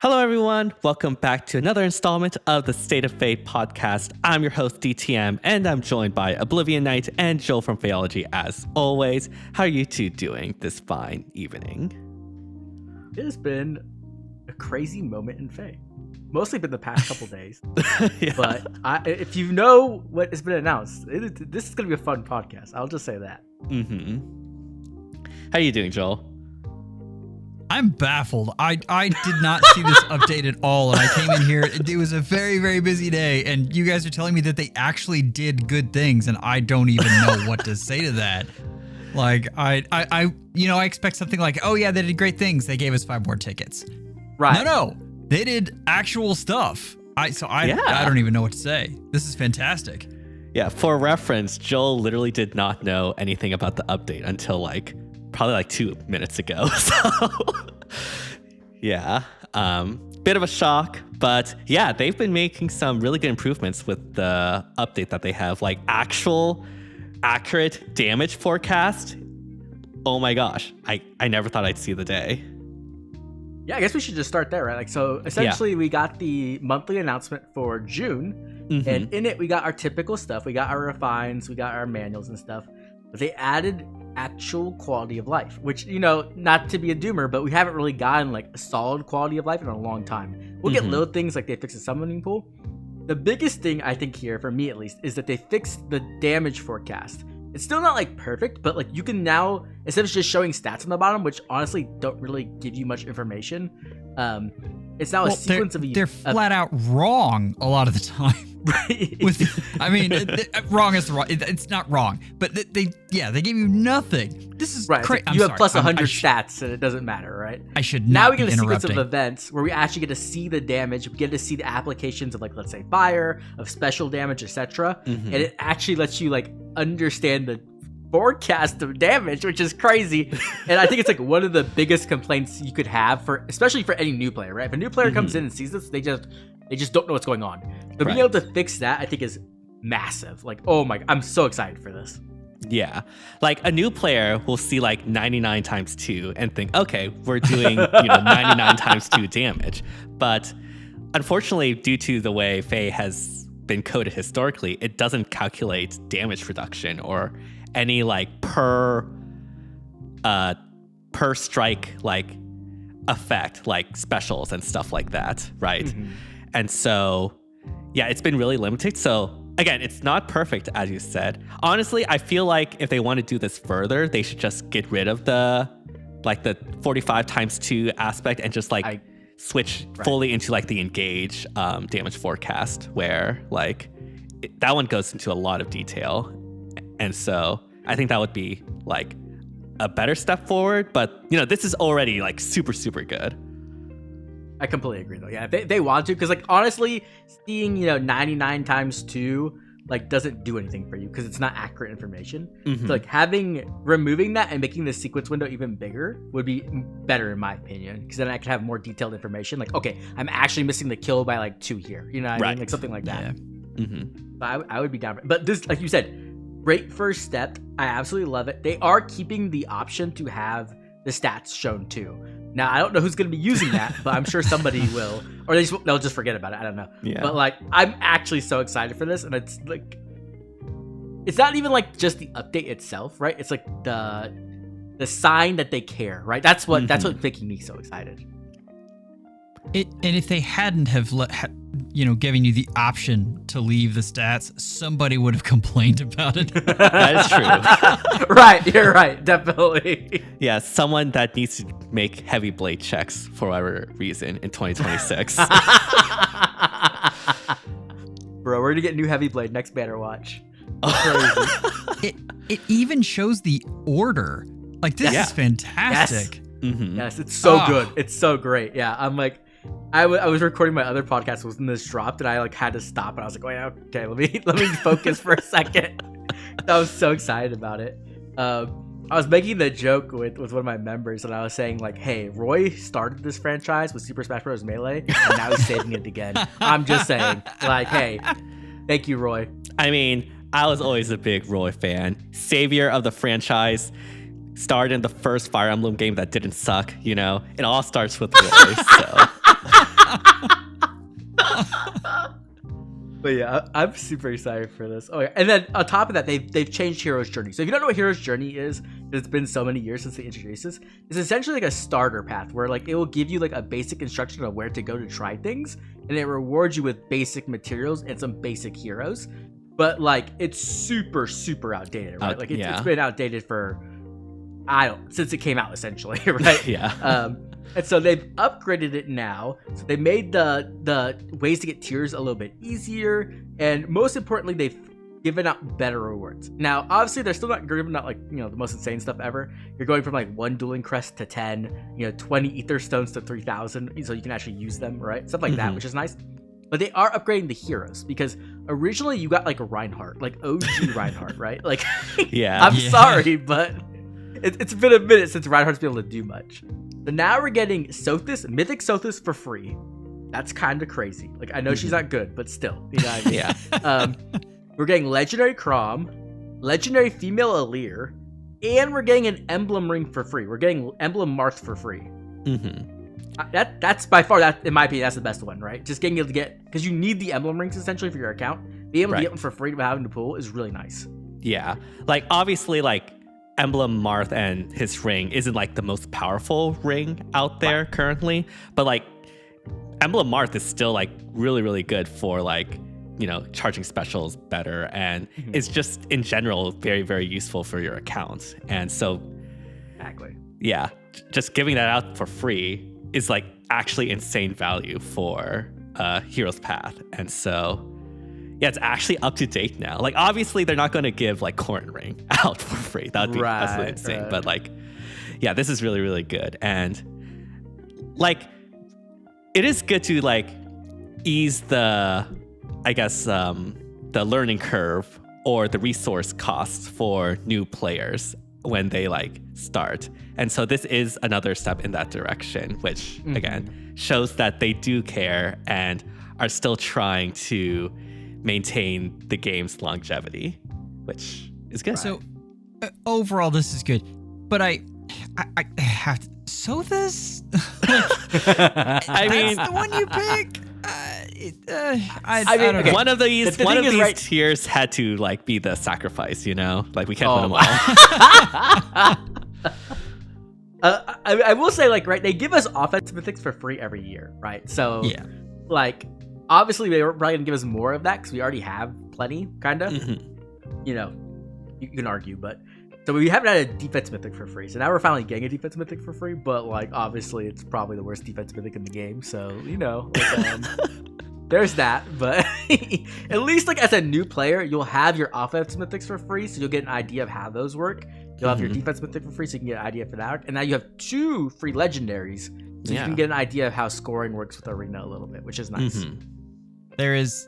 Hello, everyone. Welcome back to another installment of the State of FEH Podcast. I'm your host, DTM, and I'm joined by Oblivion Knight and Joel from Phaeology as always. How are you two doing this fine evening? It has been a crazy moment in FEH. Mostly been the past couple days. Yeah. But if you know what has been announced, this is going to be a fun podcast. I'll just say that. How are you doing, Joel? I'm baffled. I did not see this update at all, and I came in here. It was a very, very busy day, and you guys are telling me that they actually did good things, and I don't even know what to say to that. Like, I expect something like, oh yeah, they did great things. They gave us 5 more tickets. Right. No, they did actual stuff. I don't even know what to say. This is fantastic. Yeah, for reference, Joel literally did not know anything about the update until probably 2 minutes ago. So yeah, bit of a shock, but yeah, they've been making some really good improvements with the update that they have, like actual accurate damage forecast. Oh my gosh, I never thought I'd see the day. Yeah, I guess we should just start there, right? So essentially we got the monthly announcement for June, and in it we got our typical stuff. We got our refines, we got our manuals and stuff, but they added actual quality of life, which, not to be a doomer, but we haven't really gotten a solid quality of life in a long time. We'll get little things like they fixed the summoning pool. The biggest thing I think here, for me at least, is that they fixed the damage forecast. It's still not perfect, but you can now, instead of just showing stats on the bottom, which honestly don't really give you much information, it's now a sequence of... They're flat out wrong a lot of the time. Wrong is wrong. It's not wrong, but they gave you nothing. This is right. crazy. You have plus 100 stats, and it doesn't matter, right? I should now not we get be a sequence interrupting. of events where we actually get to see the damage. We get to see the applications of let's say fire, of special damage, etc. And it actually lets you understand the forecast of damage, which is crazy. And I think it's one of the biggest complaints you could have especially for any new player, right? If a new player comes in and sees this, they just don't know what's going on. But being able to fix that, I think, is massive. Oh my, I'm so excited for this. Yeah, a new player will see 99 times 2 and think, okay, we're doing 99 times 2 damage. But unfortunately, due to the way FEH has been coded historically, it doesn't calculate damage reduction or any per strike effect, specials and stuff like that, right? And so yeah, it's been really limited. So again, it's not perfect, as you said. Honestly, I feel like if they want to do this further, they should just get rid of the 45 times 2 aspect and just switch fully into the engage damage forecast, where that one goes into a lot of detail. And so I think that would be a better step forward. But this is already super, super good. I completely agree, though. Yeah, they want to, because honestly, seeing 99 times 2 doesn't do anything for you because it's not accurate information. So removing that and making the sequence window even bigger would be better in my opinion, because then I could have more detailed information. Okay, I'm actually missing the kill by 2 here. You know what I mean? Something like that. Yeah. But I would be down for it. But this, like you said, great first step. I absolutely love it. They are keeping the option to have the stats shown too. Now, I don't know who's going to be using that, but I'm sure somebody will, or they'll just forget about it. I don't know. Yeah. But I'm actually so excited for this, and it's it's not even just the update itself, right? It's the sign that they care, right? That's what's making me so excited. And if they hadn't have giving you the option to leave the stats, somebody would have complained about it. That is true. Right, you're right, definitely. Yeah, someone that needs to make heavy blade checks for whatever reason in 2026. Bro, we're gonna get new heavy blade next banner watch. It even shows the order. This is fantastic. Yes. Yes, it's so good. It's so great. Yeah, I'm I was recording my other podcast when this dropped, and I had to stop, and I was like, oh, yeah, okay, let me focus for a second. I was so excited about it. I was making the joke with one of my members, and I was saying hey, Roy started this franchise with Super Smash Bros. Melee, and now he's saving it again. I'm just saying, hey, thank you, Roy. I mean, I was always a big Roy fan. Savior of the franchise. Started in the first Fire Emblem game that didn't suck, It all starts with Roy, so... But yeah, I'm super excited for this. Oh yeah, and then on top of that, they've changed Hero's Journey. So if you don't know what Hero's Journey is, it's been so many years since they introduced this. It's essentially like a starter path where like it will give you like a basic instruction of where to go to try things, and it rewards you with basic materials and some basic heroes. But like it's super outdated, right? Like it's been outdated for since it came out essentially, right? Yeah. And so they've upgraded it now. So they made the ways to get tiers a little bit easier, and most importantly, they've given out better rewards. Now, obviously, they're still not giving out like the most insane stuff ever. You're going from like 1 dueling crest to 10, 20 ether stones to 3,000, so you can actually use them, right? Stuff like that, which is nice. But they are upgrading the heroes because originally you got like a Reinhardt, like OG Reinhardt, right? Like, I'm sorry, but it's been a minute since Reinhardt's been able to do much. So now we're getting Sothis, Mythic Sothis for free. That's kind of crazy. Like, I know she's not good, but still. You know what I mean? Yeah. We're getting Legendary Crom, Legendary Female Alir, and we're getting an Emblem Ring for free. We're getting Emblem Marth for free. That's by far, that in my opinion, that's the best one, right? Just getting able to get, because you need the Emblem Rings essentially for your account. Being able to get them for free without having to pull is really nice. Yeah. Like, obviously, like, Emblem Marth and his ring isn't like the most powerful ring out there currently, but like Emblem Marth is still like really good for like charging specials better, and it's just in general very useful for your account. And so just giving that out for free is like actually insane value for Hero's Path. And so it's actually up to date now. Like, obviously, they're not going to give like Corn Ring out for free. That would be absolutely insane. Right. But like, this is really good. And like, it is good to like ease the, I guess, the learning curve or the resource costs for new players when they like start. And so this is another step in that direction, which again shows that they do care and are still trying to maintain the game's longevity, which is good. So overall, this is good, but I have to. Sothis? I mean, that's the one you pick. I mean, okay. One of these tiers had to like be the sacrifice, like we can't win them all. I will say, like, right, they give us offensive mythics for free every year, right? So like, obviously they were probably gonna give us more of that because we already have plenty, kind of. You can argue, but so we haven't had a defense mythic for free. So now we're finally getting a defense mythic for free, but like, obviously it's probably the worst defense mythic in the game. So like, there's that. But at least like as a new player, you'll have your offense mythics for free, so you'll get an idea of how those work. You'll have your defense mythic for free, so you can get an idea for that. And now you have 2 free legendaries, so you can get an idea of how scoring works with Arena a little bit, which is nice. There is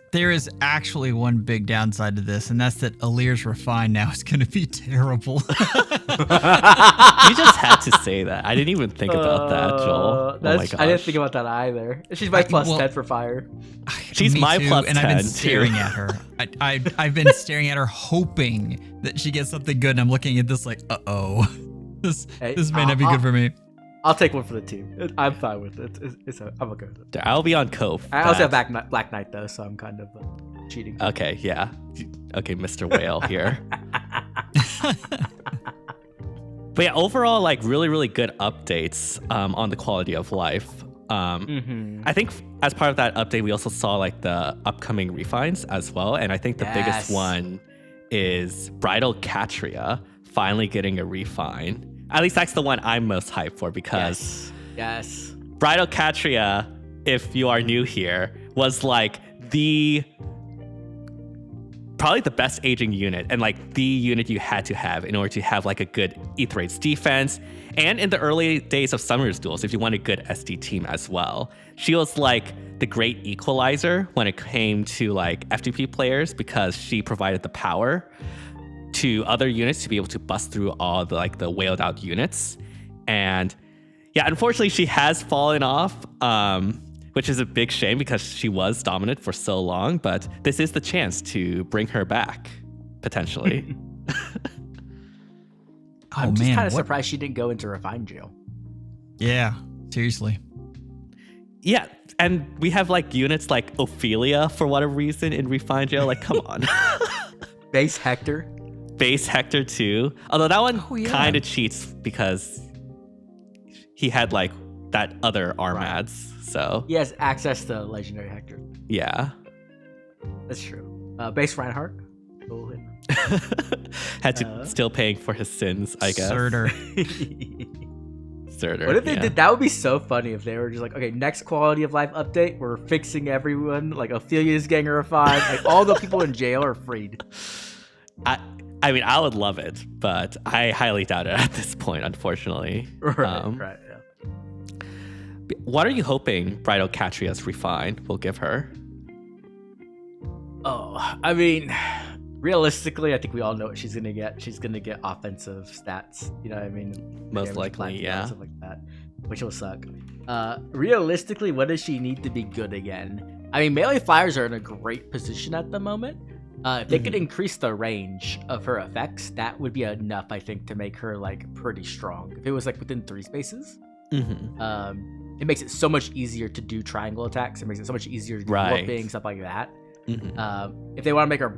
actually one big downside to this, and that's that Alir's Refine now is going to be terrible. You just had to say that. I didn't even think about that, Joel. Oh my gosh. I didn't think about that either. She's my plus 10 for fire. She's my too, plus 10 and I've been staring at her. I've been staring at her, hoping that she gets something good. And I'm looking at this like, this may not be good for me. I'll take one for the team. I'm fine with it. I'm okay with it. I'll be on Cove. I also have Black Knight though, so I'm kind of cheating. Okay, yeah. Okay, Mr. Whale here. But yeah, overall, like really good updates on the quality of life. I think as part of that update, we also saw like the upcoming refines as well. And I think the biggest one is Bridal Catria finally getting a refine. At least that's the one I'm most hyped for because Bridal Catria, if you are new here, was like probably the best aging unit and like the unit you had to have in order to have like a good Aetherites defense. And in the early days of Summer's Duels, if you want a good SD team as well, she was like the great equalizer when it came to like FTP players because she provided the power to other units to be able to bust through all the like the whaled out units. And unfortunately she has fallen off, which is a big shame because she was dominant for so long, but this is the chance to bring her back potentially. I'm just kind of surprised she didn't go into Refine jail. Yeah, seriously. Yeah, and we have like units like Ophelia for whatever reason in Refine Jail. Like, come on. Base Hector. Base Hector too. Although that one yeah. kind of cheats because he had like that other Armads. So He has access to Legendary Hector. yeah. That's true. Base Reinhardt. Cool. Had to still paying for his sins, I guess. Surtur. Surtur, What if they yeah. did? That would be so funny if they were just like, okay, next quality of life update, we're fixing everyone. Like Ophelia's getting refined. Like all the people in jail are freed. I mean, I would love it, but I highly doubt it at this point, unfortunately. Right. Yeah. What are you hoping Bridal Catria's Refine will give her? Oh, I mean, realistically, I think we all know what she's gonna get. She's gonna get offensive stats. You know what I mean? Most Damage likely, platinum, yeah. Stuff like that, which will suck. Realistically, what does she need to be good again? I mean, melee flyers are in a great position at the moment. If they could increase the range of her effects, that would be enough, I think, to make her like pretty strong. If it was like within 3 spaces, it makes it so much easier to do triangle attacks. It makes it so much easier to do warping, stuff like that. If they want to make her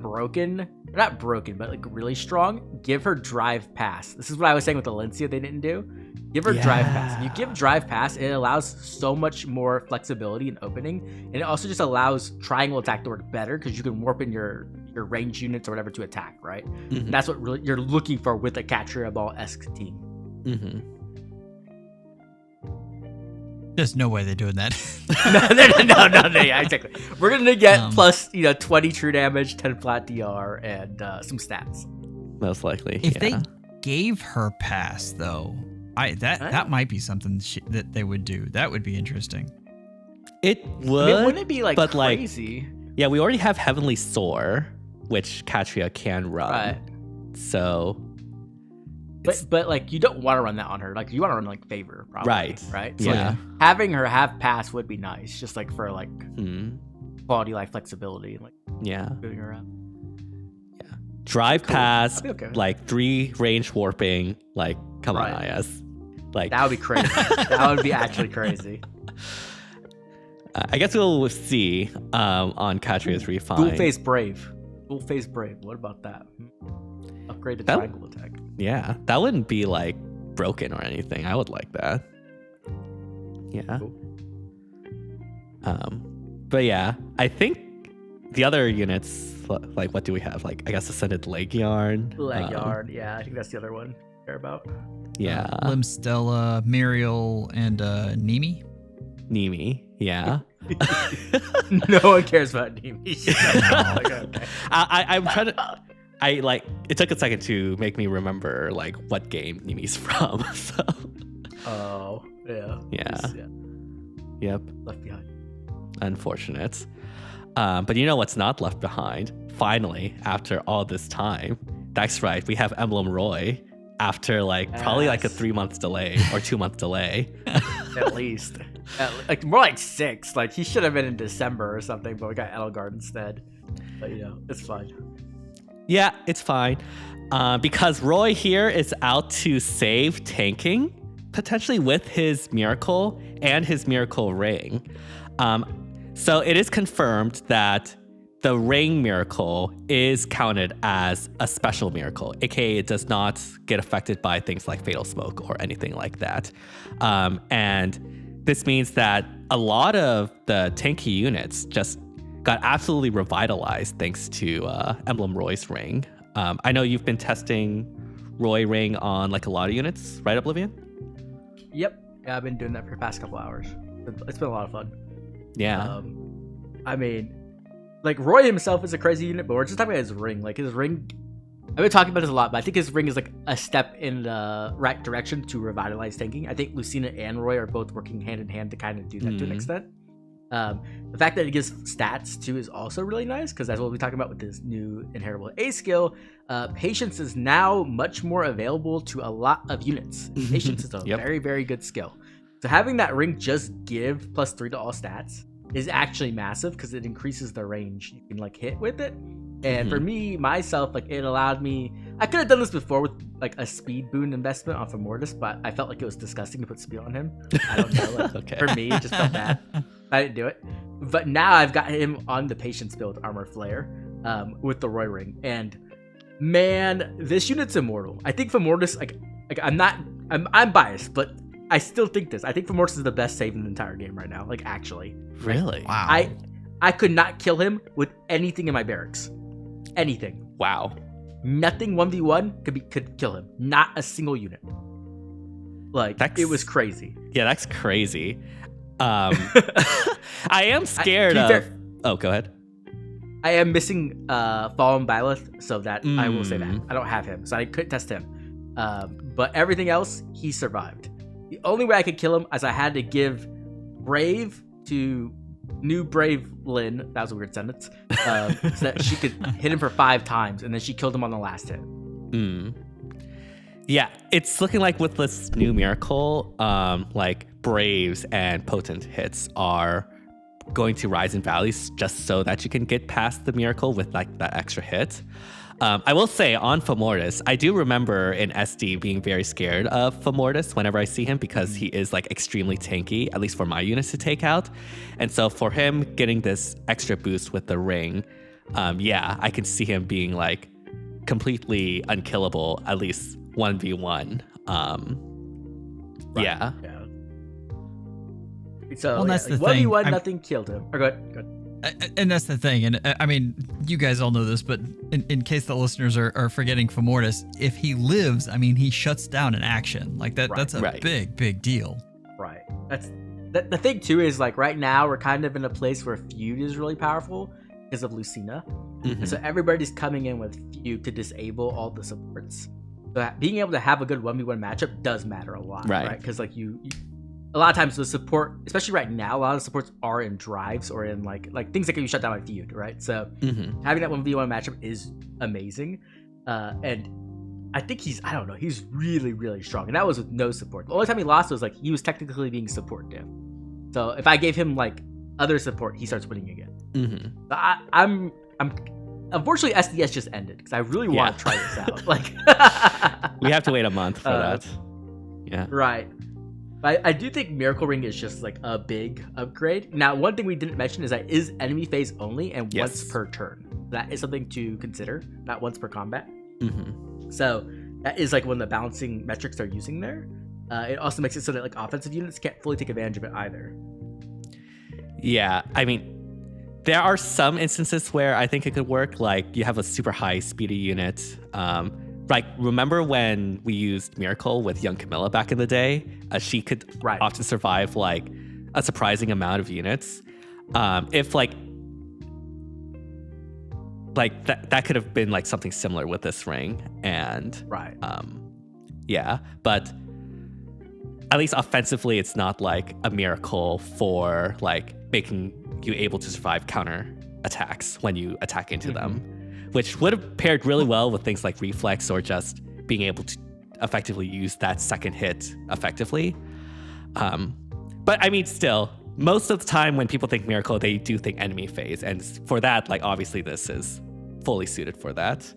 not broken, but like really strong, give her drive pass. This is what I was saying with Valencia they didn't do. Give her drive pass. If you give drive pass, it allows so much more flexibility in opening, and it also just allows triangle attack to work better because you can warp in your range units or whatever to attack, right? And that's what really you're looking for with a Catria Ball-esque team. There's no way they're doing that. No, yeah, exactly. We're gonna get plus 20 true damage, 10 flat DR, and some stats. Most likely. If they gave her pass, though, that might be something that they would do. That would be interesting. It would. I mean, wouldn't it be like but crazy? Yeah, we already have Heavenly Soar, which Catria can run. Right. So. But like you don't want to run that on her. Like you want to run like favor, probably. Right. So Yeah. like, having her have pass would be nice, just like for like quality life flexibility and like moving her around. Yeah. Drive pass, okay with like 3 range warping. Like, come on, IS. Like that would be crazy. That would be actually crazy. I guess we'll see on Catria's Refine. Dual phase brave. What about that? Upgrade the triangle attack. Yeah, that wouldn't be like broken or anything. I would like that. Yeah. Cool. But yeah, I think the other units, like what do we have? Like I guess Ascended Leg Yarn. Yeah, I think that's the other one I care about. Yeah. Limstella, Muriel, and Nimi. Nimi, yeah. No one cares about Nimi. Okay. I'm trying to. It took a second to make me remember like what game Nimi's from. So. Oh yeah. Yeah. Yep. Left behind. Unfortunate. But you know what's not left behind? Finally, after all this time, that's right. We have Emblem Roy after probably like a 3-month delay or 2-month delay. At least. Like more like 6. Like he should have been in December or something, but we got Edelgard instead. But it's fine. Yeah, it's fine. Because Roy here is out to save tanking, potentially with his Miracle and his Miracle Ring. So it is confirmed that the Ring Miracle is counted as a special miracle, aka it does not get affected by things like Fatal Smoke or anything like that. And this means that a lot of the tanky units just got absolutely revitalized thanks to Emblem Roy's Ring. I know you've been testing Roy Ring on like a lot of units, right, Oblivion? Yep. Yeah, I've been doing that for the past couple hours. It's been a lot of fun. Yeah. I mean, like Roy himself is a crazy unit, but we're just talking about his ring. Like his ring, I've been talking about this a lot, but I think his ring is like a step in the right direction to revitalize tanking. I think Lucina and Roy are both working hand in hand to kind of do that to an extent. The fact that it gives stats too is also really nice because that's what we're talking about with this new inheritable A skill. Patience is now much more available to a lot of units. Patience is a very, very good skill. So having that ring just give +3 to all stats is actually massive because it increases the range you can like hit with it. And for me, myself, like it allowed me, I could have done this before with like a speed boon investment off of Mortis, but I felt like it was disgusting to put speed on him. I don't know. Like, for me, it just felt bad. I didn't do it. But now I've got him on the Patience build, Armor Flare, with the Roy Ring. And man, this unit's immortal. I think Femortis, I'm biased, but I still think this. I think Femortis is the best save in the entire game right now. Like, actually. Really? Wow. I could not kill him with anything in my barracks. Anything. Wow. Nothing 1v1 could kill him. Not a single unit. Like, it was crazy. Yeah, that's crazy. I am scared of... Oh, go ahead. I am missing Fallen Byleth, so that I will say that. I don't have him, so I couldn't test him. But everything else, he survived. The only way I could kill him is I had to give Brave to new Brave Lynn, that was a weird sentence, so that she could hit him for 5 times, and then she killed him on the last hit. Yeah, it's looking like with this new miracle, like Braves and Potent hits are going to rise in values just so that you can get past the miracle with like that extra hit. I will say on Femortis, I do remember in SD being very scared of Femortis whenever I see him because he is like extremely tanky, at least for my units to take out. And so for him getting this extra boost with the ring, yeah, I can see him being like completely unkillable, at least 1v1. Right. Yeah. So well, that's the 1v1, thing. nothing killed him. Go ahead. And that's the thing. And I mean, you guys all know this, but in case the listeners are forgetting Femortis, if he lives, I mean, he shuts down an action. Like that. Right. That's a big deal. Right. That's the thing too is like right now we're kind of in a place where Feud is really powerful because of Lucina. Mm-hmm. And so everybody's coming in with Feud to disable all the supports. So being able to have a good 1v1 matchup does matter a lot, right? Because like you a lot of times the support, especially right now, a lot of supports are in drives or in like things that can be shut down by Feud, right? So having that 1v1 matchup is amazing. And I think he's really, really strong. And that was with no support. The only time he lost was like he was technically being support diff. So if I gave him like other support, he starts winning again. But I'm unfortunately SDS just ended because I really want to try this out. Like we have to wait a month for that. Yeah. Right. I do think Miracle Ring is just like a big upgrade. Now, one thing we didn't mention is that is enemy phase only and once per turn. That is something to consider, not once per combat. So that is like one of the balancing metrics they're using there. It also makes it so that like offensive units can't fully take advantage of it either. Yeah, I mean, there are some instances where I think it could work. Like you have a super high speedy unit. Like, remember when we used Miracle with young Camilla back in the day? She could often survive, like, a surprising amount of units. If, like that could have been, like, something similar with this ring. And, yeah. But at least offensively, it's not, like, a miracle for, like, making you able to survive counter attacks when you attack into them. Which would have paired really well with things like reflex or just being able to effectively use that second hit effectively. But I mean, still, most of the time when people think miracle, they do think enemy phase. And for that, like, obviously this is fully suited for that.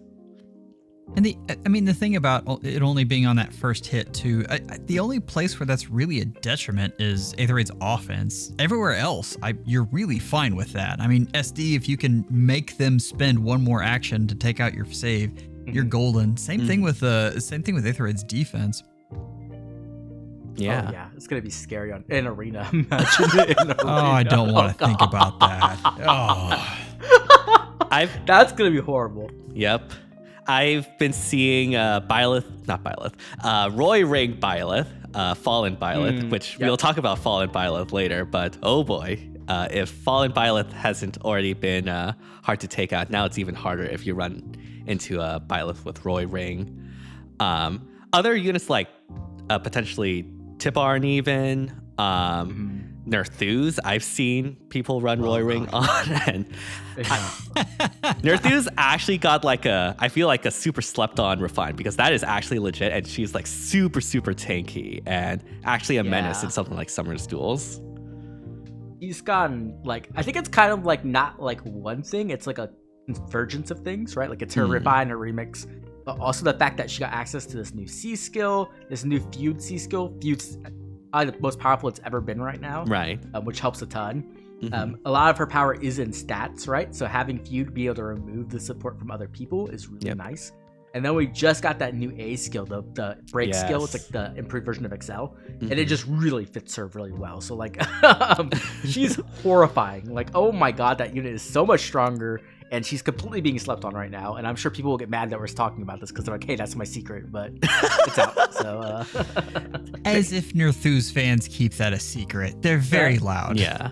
And the thing about it only being on that first hit too, the only place where that's really a detriment is Aetherraid's offense. Everywhere else, you're really fine with that. I mean, SD, if you can make them spend one more action to take out your save, you're golden. Same thing with Aetherraid's defense. Yeah. Oh, yeah, it's gonna be scary on an arena. Imagine it in arena. Oh, I don't want to think about that. Oh, that's gonna be horrible. Yep. I've been seeing Roy Ring Byleth, Fallen Byleth, which we'll talk about Fallen Byleth later, but oh boy, if Fallen Byleth hasn't already been hard to take out, now it's even harder if you run into a Byleth with Roy Ring. Other units like potentially Tibarn even, Nerthuz, I've seen people run Roy Ring on, and Nerthuz actually got like I feel like a super slept on Refine, because that is actually legit, and she's like super, super tanky and actually a menace in something like Summer's Duels. He's gotten like, I think it's kind of like not like one thing, it's like a convergence of things, right? Like it's her Refine, her Remix, but also the fact that she got access to this new C skill, this new Feud C skill. Feud's the most powerful it's ever been right now, right? Which helps a ton. A lot of her power is in stats, right? So having Feud be able to remove the support from other people is really nice. And then we just got that new A skill, the break skill. It's like the improved version of Excel. And it just really fits her really well. So like, she's horrifying. Like, oh my God, that unit is so much stronger. And she's completely being slept on right now. And I'm sure people will get mad that we're talking about this because they're like, hey, that's my secret. But it's out. So, As if Nerthus fans keep that a secret. They're very loud. Yeah.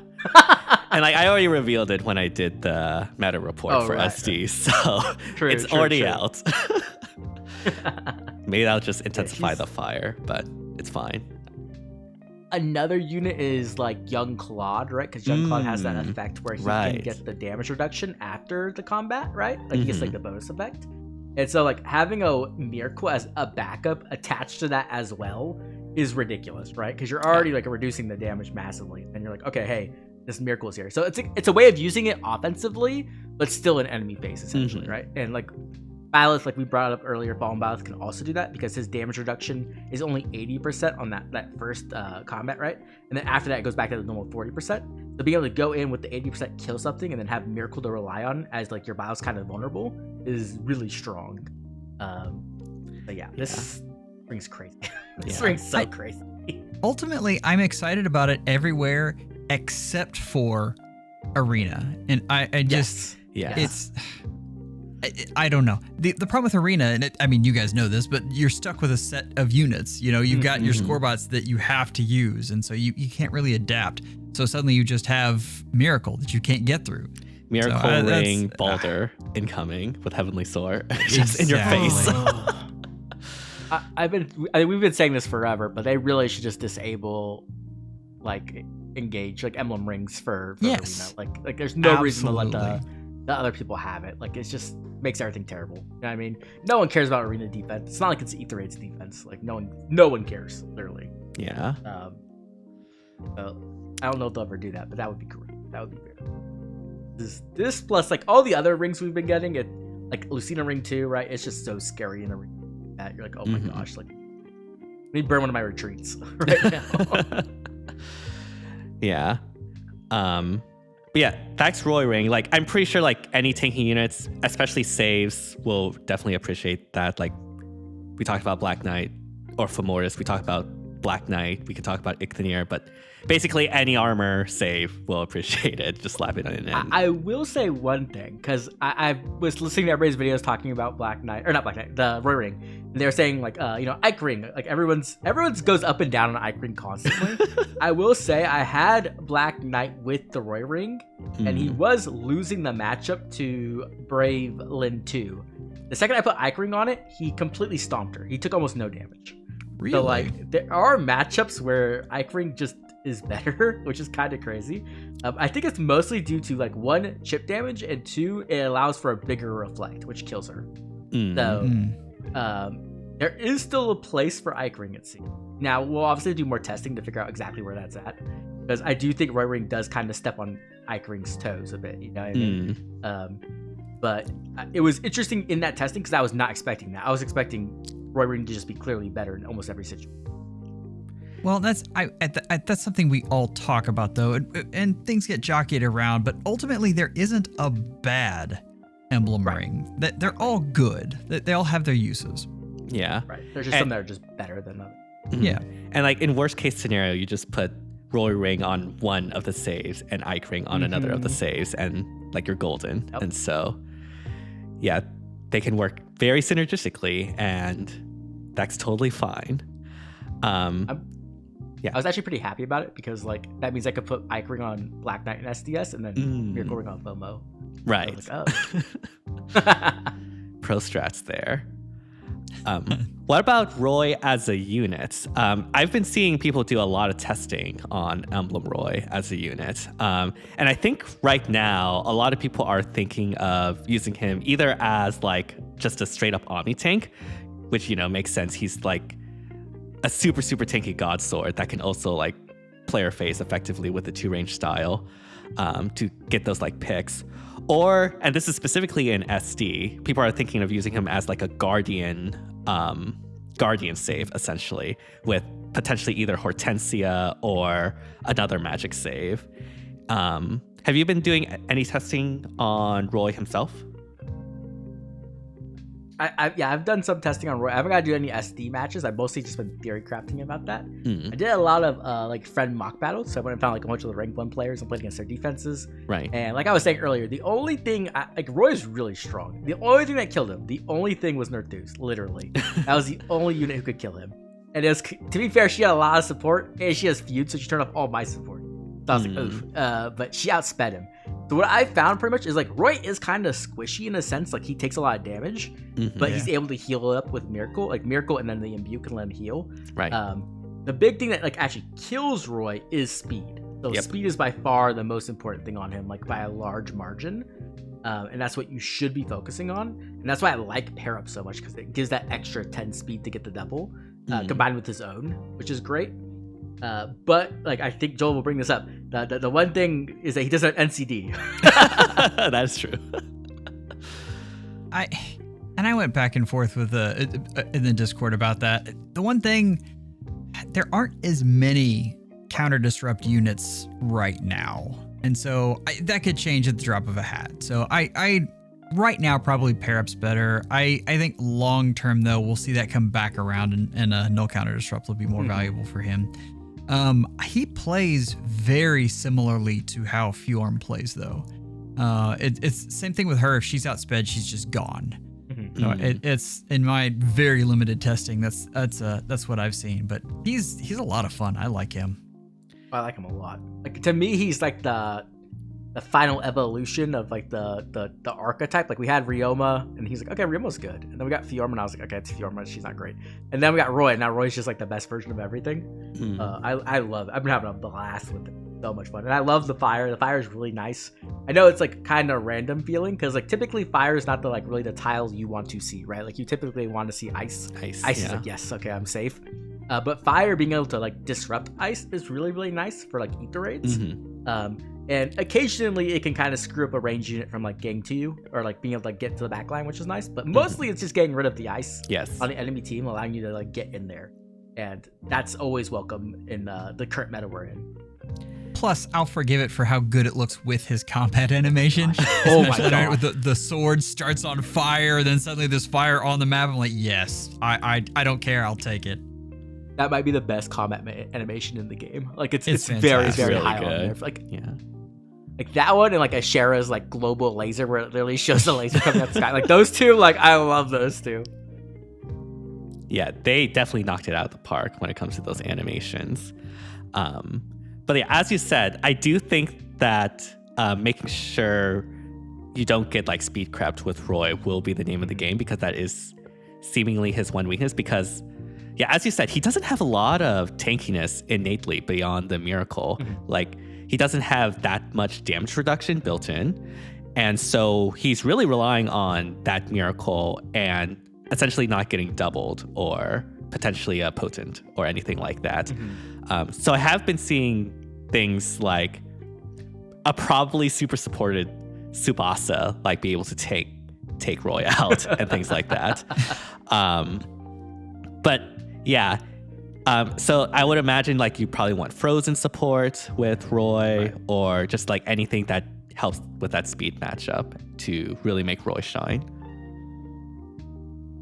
And like I already revealed it when I did the meta report for SD, so it's already out. Maybe that'll just intensify the fire, but it's fine. Another unit is like Young Claude, right? Because Young Claude has that effect where he can get the damage reduction after the combat, right? Like he gets like the bonus effect. And so like having a Miracle as a backup attached to that as well is ridiculous, right? Because you're already like reducing the damage massively, and you're like, okay, hey, this Miracle is here. So it's a way of using it offensively, but still an enemy phase essentially, right? And like Byleth, like we brought up earlier, Fallen Byleth can also do that because his damage reduction is only 80% on that first combat, right? And then after that, it goes back to the normal 40%. So being able to go in with the 80% kill something and then have Miracle to rely on as like your Byleth's kind of vulnerable is really strong. But yeah, this ring's crazy. This ring's so crazy. Ultimately, I'm excited about it everywhere except for Arena. And I just, it's, I don't know. The problem with Arena, and I mean, you guys know this, but you're stuck with a set of units. You know, you've got your score bots that you have to use, and so you can't really adapt. So suddenly you just have Miracle that you can't get through. Miracle Ring Balder incoming with Heavenly Sword just in your face. We've been saying this forever, but they really should just disable like engage like emblem rings for Arena. Like there's no reason to let the other people have it. Like it's just makes everything terrible. You know what I mean? No one cares about Arena defense. It's not like it's Ether 8's defense. Like no one cares, literally. Yeah. So I don't know if they'll ever do that, but that would be great. That would be great. This plus like all the other rings we've been getting, like Lucina Ring 2, right? It's just so scary in a ring that you're like, oh my gosh, like let me burn one of my retreats right now. Yeah. But yeah, thanks Roy Ring. Like I'm pretty sure like any tanking units, especially saves, will definitely appreciate that. Like we talked about Black Knight or Femoris, we talked about Black Knight, we could talk about Icthonier, but basically any armor save will appreciate it. Just slap it in. I will say one thing, because I was listening to everybody's videos talking about Black Knight, or not Black Knight, the Roy Ring. And they're saying like, Ike Ring, like everyone's goes up and down on Ike Ring constantly. I will say I had Black Knight with the Roy Ring, and he was losing the matchup to Brave Lin 2. The second I put Ike Ring on it, he completely stomped her. He took almost no damage. Really? So like there are matchups where Ike Ring just is better, which is kind of crazy. I think it's mostly due to like 1, chip damage, and 2, it allows for a bigger reflect, which kills her. So there is still a place for Ike Ring, it seems. Now we'll obviously do more testing to figure out exactly where that's at, because I do think Roy Ring does kind of step on Ike Ring's toes a bit, you know what I mean? But it was interesting in that testing because I was not expecting that. I was expecting Roy Ring to just be clearly better in almost every situation. Well, that's something we all talk about, though, and things get jockeyed around. But ultimately, there isn't a bad emblem ring. They're all good. They all have their uses. Yeah. Right. There's just some that are just better than others. Yeah. And like in worst case scenario, you just put Roy Ring on one of the saves and Ike Ring on another of the saves, and like you're golden. Yep. And so, yeah, they can work very synergistically, and that's totally fine. I was actually pretty happy about it because like that means I could put Ike Ring on Black Knight and SDS, and then Miracle Ring on FOMO. Right. So like, Pro strats there. What about Roy as a unit? I've been seeing people do a lot of testing on Emblem Roy as a unit. And I think right now, a lot of people are thinking of using him either as like just a straight up Omni tank, which, makes sense. He's like a super, super tanky God Sword that can also like player phase effectively with the 2-range style to get those like picks. Or, and this is specifically in SD, people are thinking of using him as like a Guardian save, essentially, with potentially either Hortensia or another magic save. Have you been doing any testing on Roy himself? I've done some testing on Roy. I haven't got to do any SD matches. I've mostly just been theory crafting about that. I did a lot of like friend mock battles. So I went and found like a bunch of the rank 1 players and played against their defenses. Right. And like I was saying earlier, the only thing like Roy's really strong. The only thing that killed him, the only thing was Nerthus, literally. That was the only unit who could kill him. And it was, to be fair, she had a lot of support and she has feud, so she turned off all my support. So I was like, oof. But she outsped him. So what I found pretty much is like Roy is kind of squishy in a sense, like he takes a lot of damage, but he's able to heal up with Miracle, like Miracle, and then the Imbue can let him heal. Right. The big thing that like actually kills Roy is speed. So speed is by far the most important thing on him, like by a large margin. And that's what you should be focusing on. And that's why I like pair up so much, because it gives that extra 10 speed to get the double, combined with his own, which is great. But like I think Joel will bring this up. The one thing is that he doesn't have NCD. That's true. I went back and forth with in the Discord about that. The one thing, there aren't as many counter disrupt units right now, and so that could change at the drop of a hat. So I right now probably pair up's better. I think long term though we'll see that come back around, and a no counter disrupt will be more valuable for him. He plays very similarly to how Fjorm plays though. It's the same thing with her. If she's outsped, she's just gone. No, it's in my very limited testing. That's what I've seen. But he's a lot of fun. I like him. I like him a lot. Like to me, he's like the final evolution of like the archetype. Like we had Ryoma, and he's like, okay, Ryoma's good. And then we got Fjorm, and I was like, okay, it's Fjorm, she's not great. And then we got Roy, and now Roy's just like the best version of everything. I love it. I've been having a blast with it. So much fun. And I love the fire. The fire is really nice. I know it's like kind of random feeling, because like typically fire is not the like really the tile you want to see, right? Like you typically want to see ice. Ice is like, yes, okay, I'm safe. But fire, being able to like disrupt ice is really, really nice for like ether raids. And occasionally it can kind of screw up a range unit from like getting to you, or like being able to like get to the back line, which is nice. But mostly it's just getting rid of the ice on the enemy team, allowing you to like get in there. And that's always welcome in the current meta we're in. Plus, I'll forgive it for how good it looks with his combat animation. Oh my god! With the sword starts on fire, then suddenly there's fire on the map. I'm like, yes, I don't care. I'll take it. That might be the best combat animation in the game. Like it's very, very really high good. on there. Like like that one, and like Ashera's like global laser, where it literally shows the laser coming out the sky. Like those two, like I love those two. Yeah, they definitely knocked it out of the park when it comes to those animations. But yeah, as you said, I do think that making sure you don't get like speed crept with Roy will be the name of the game, because that is seemingly his one weakness. Because yeah, as you said, he doesn't have a lot of tankiness innately beyond the Miracle. Like he doesn't have that much damage reduction built in. And so he's really relying on that Miracle and essentially not getting doubled or potentially a potent or anything like that. So I have been seeing things like a probably super supported Tsubasa like be able to take Roy out and things like that. But yeah, so I would imagine like you probably want Frozen support with Roy, right, or just like anything that helps with that speed matchup to really make Roy shine.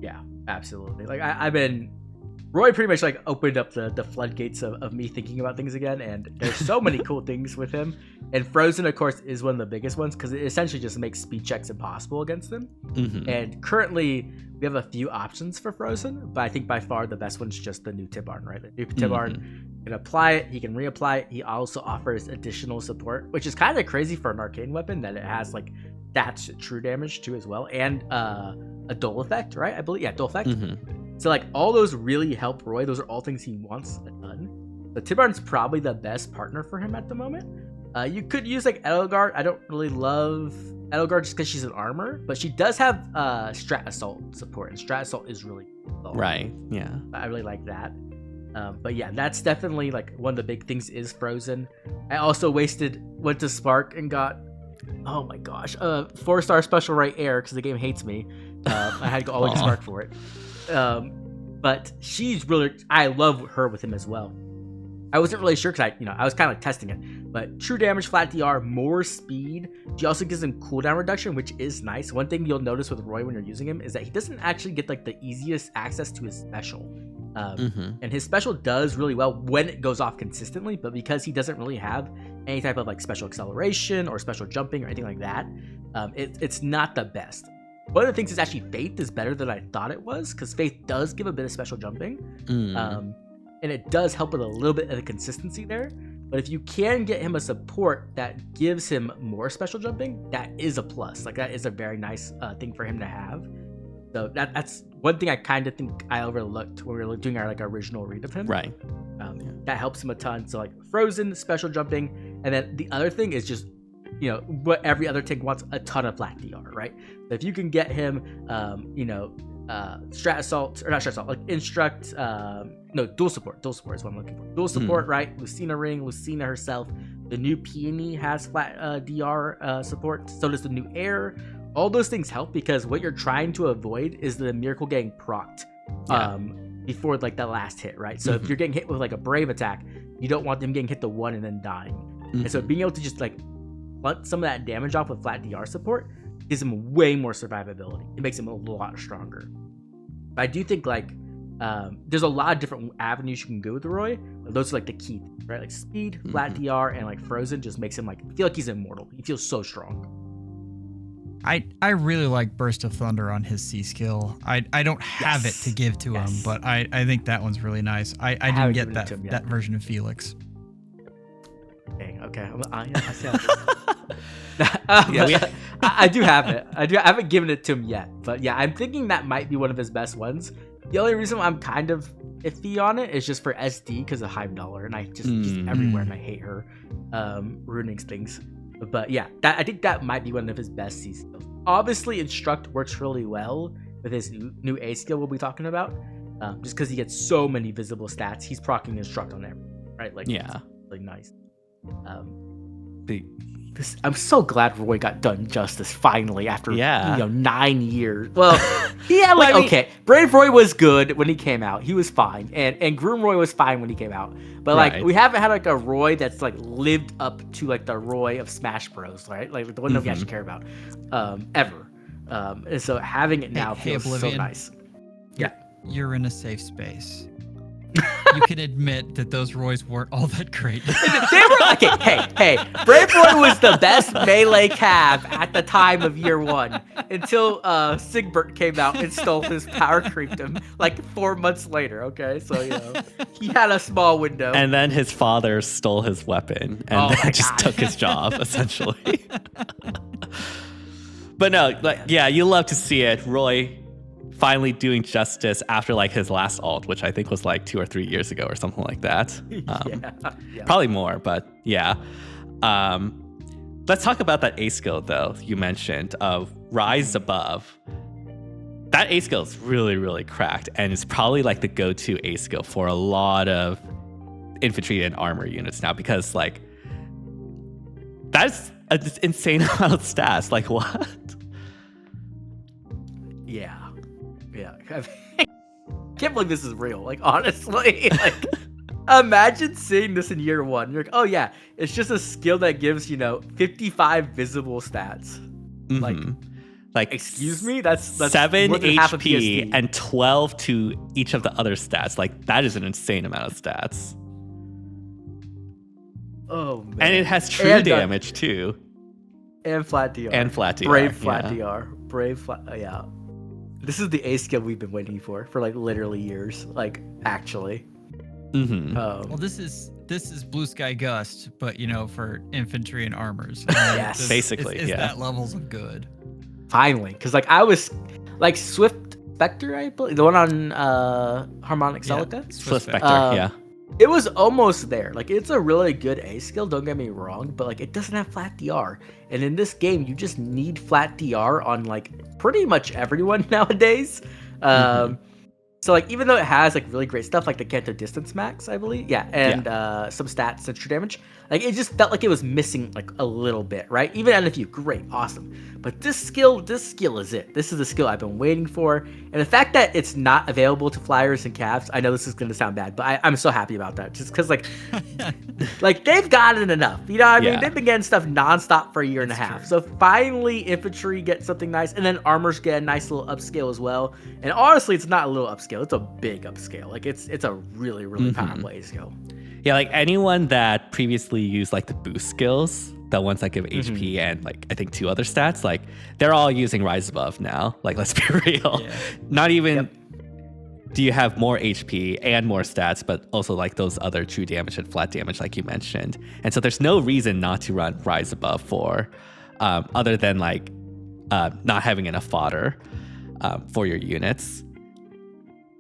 Yeah, absolutely. Like I've been, Roy pretty much like opened up the floodgates of me thinking about things again, and there's so many cool things with him. And Frozen, of course, is one of the biggest ones because it essentially just makes speed checks impossible against him. And currently, we have a few options for Frozen, but I think by far the best one's just the new Tibarn, right? The new Tibarn can apply it, he can reapply it. He also offers additional support, which is kind of crazy for an arcane weapon that it has like that's true damage too as well, and a dull effect, right? I believe, yeah, dull effect. So like all those really help Roy. Those are all things he wants a ton. The Tibarn's probably the best partner for him at the moment. You could use like Edelgard. I don't really love Edelgard just because she's an armor, but she does have Strat Assault support, and Strat Assault is really cool. Right, yeah. I really like that. But yeah, that's definitely like one of the big things is Frozen. I also went to Spark and got, oh my gosh, 4-star special right air because the game hates me. I had to go all the way to Spark for it. But she's really, I love her with him as well. I wasn't really sure because I was kind of like testing it. But true damage, flat DR, more speed. She also gives him cooldown reduction, which is nice. One thing you'll notice with Roy when you're using him is that he doesn't actually get like the easiest access to his special. And his special does really well when it goes off consistently, but because he doesn't really have any type of like special acceleration or special jumping or anything like that, it's not the best. One of the things is actually Faith is better than I thought it was, because Faith does give a bit of special jumping, and it does help with a little bit of the consistency there. But if you can get him a support that gives him more special jumping, that is a plus. Like that is a very nice thing for him to have. So that's one thing I kind of think I overlooked when we were doing our like original read of him. Right. That helps him a ton. So like Frozen, special jumping, and then the other thing is just what every other tank wants, a ton of flat DR, right? So if you can get him, Strat Assault, or not Strat Assault, like Instruct, Dual Support is what I'm looking for. Dual Support, right? Lucina Ring, Lucina herself. The new Peony has flat DR support. So does the new Air. All those things help because what you're trying to avoid is the Miracle getting procced before like that last hit, right? So if you're getting hit with like a Brave attack, you don't want them getting hit to 1 and then dying. And so being able to just like blunt some of that damage off with flat DR support gives him way more survivability. It makes him a lot stronger. But I do think like there's a lot of different avenues you can go with the Roy. Those are like the key things, right? Like speed, flat DR, and like Frozen just makes him like feel like he's immortal. He feels so strong. I really like Burst of Thunder on his C skill. I don't have it to give to him, but I think that one's really nice. I didn't get that version of Felix. Dang, okay. I see I do have it. I haven't given it to him yet, but yeah, I'm thinking that might be one of his best ones. The only reason I'm kind of iffy on it is just for SD because of Hive Dollar, and I just she's everywhere, and I hate her ruining things. But yeah, I think that might be one of his best C skills. Obviously, Instruct works really well with his new A skill we'll be talking about, just because he gets so many visible stats. He's proccing Instruct on everything, right? Like, it's really nice. I'm so glad Roy got done justice finally after 9 years. Well, okay, Brave Roy was good when he came out. He was fine, and Groom Roy was fine when he came out. But like we haven't had like a Roy that's like lived up to like the Roy of Smash Bros. Right, like the one that we actually care about ever. And so having it now feels so nice. Yeah, you're in a safe space. You can admit that those Roys weren't all that great. They were hey, Brave Roy was the best melee cav at the time of year 1 until Sigbert came out and stole his power creepdom like 4 months later. Okay, so he had a small window, and then his father stole his weapon and just took his job essentially. But no, you love to see it, Roy finally doing justice after like his last ult, which I think was like 2 or 3 years ago or something like that. Probably more, but yeah. Let's talk about that A skill though you mentioned of Rise Above. That A skill is really, really cracked, and it's probably like the go-to A skill for a lot of infantry and armor units now, because like that's an insane amount of stats. Like what? Yeah. I can't believe this is real. Like, honestly, like, imagine seeing this in year 1. You're like, oh yeah, it's just a skill that gives 55 visible stats. Like, excuse me, that's 7 more than half of HP and 12 to each of the other stats. Like, that is an insane amount of stats. Oh man, and it has true damage too, and flat DR, Brave flat DR, Brave flat. Yeah. This is the A skill we've been waiting for like literally years, like actually. Well, this is Blue Sky Gust, but for infantry and armors. Yes, basically, it's that levels of good. Finally, because like I was like Swift Spectre, I believe, the one on Harmonic Celica. Swift Spectre, It was almost there. Like, it's a really good A skill, don't get me wrong, but like it doesn't have flat DR. And in this game, you just need flat DR on like pretty much everyone nowadays. So like even though it has like really great stuff like the Kanto Distance Max, I believe, and some stats and true damage, Like it just felt like it was missing like a little bit, right? Even NFU, great, awesome. But this skill is it. This is the skill I've been waiting for. And the fact that it's not available to flyers and calves, I know this is going to sound bad, but I'm so happy about that. Just because like they've gotten enough. You know what I mean? They've been getting stuff nonstop for a year and a half. So finally infantry gets something nice, and then armors get a nice little upscale as well. And honestly, it's not a little upscale. It's a big upscale. Like it's a really, really powerful A skill. Yeah, like anyone that previously used like the boost skills, the ones that give HP and like I think 2 other stats, like they're all using Rise Above now. Like let's be real. Yeah. Not even do you have more HP and more stats, but also like those other true damage and flat damage like you mentioned. And so there's no reason not to run Rise Above for other than like not having enough fodder for your units.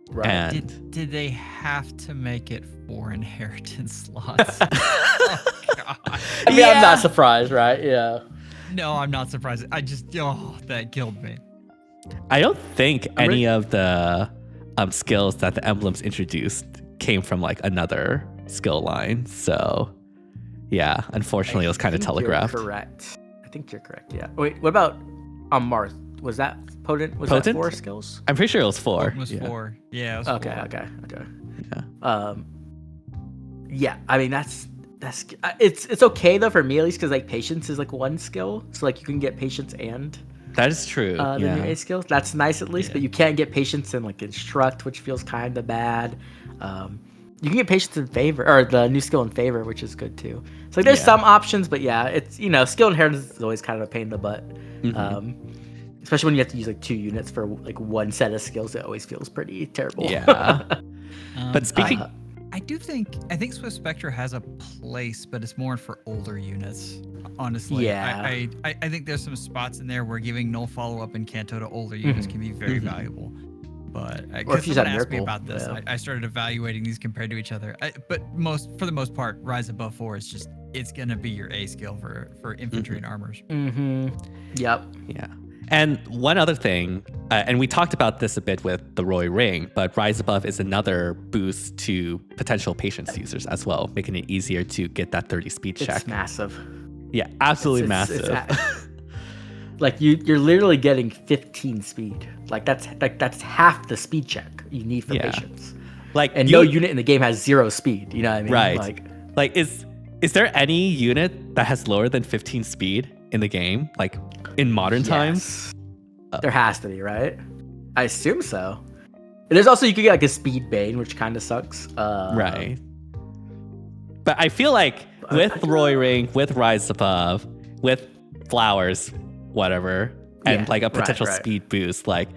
Right. And did they have to make it 4 inheritance slots? Oh, God. I mean, I'm not surprised, right? Yeah. No, I'm not surprised. That killed me. I don't think any of the skills that the emblems introduced came from like another skill line. So yeah, unfortunately, it was kind of telegraphed. You're correct. I think you're correct. Yeah. Wait, what about Marth? Was that potent? Was that 4 skills? I'm pretty sure it was 4. It was 4. Yeah. It was okay. 4. Okay. Yeah. Yeah. I mean, that's it's okay though for me at least because like patience is like 1 skill, so like you can get patience and that is true. the new A skills. That's nice at least, but you can't get patience and like instruct, which feels kind of bad. You can get patience in favor or the new skill in favor, which is good too. So like, there's some options, but yeah, it's skill inheritance is always kind of a pain in the butt. Especially when you have to use like 2 units for like 1 set of skills, it always feels pretty terrible. Yeah. But speaking, I think Swift Spectre has a place, but it's more for older units. Honestly, yeah. I think there's some spots in there where giving null follow up in Kanto to older units can be very valuable. But because someone asked me about this, I started evaluating these compared to each other. But for the most part, Rise Above 4 is just it's gonna be your A skill for infantry and armors. Yep. Yeah. And one other thing, and we talked about this a bit with the Roy Ring, but Rise Above is another boost to potential patience users as well, making it easier to get that 30 speed check. It's massive. Yeah, absolutely massive. Like you're literally getting 15 speed. Like that's half the speed check you need for patience. And no unit in the game has 0 speed. You know what I mean? Right. Like is there any unit that has lower than 15 speed in the game? Like in modern times? There has to be, right? I assume so. And there's also you could get like a speed bane, which kind of sucks. Right. But I feel like with Roy Ring, with Rise Above, with flowers, whatever, and like a potential speed boost, like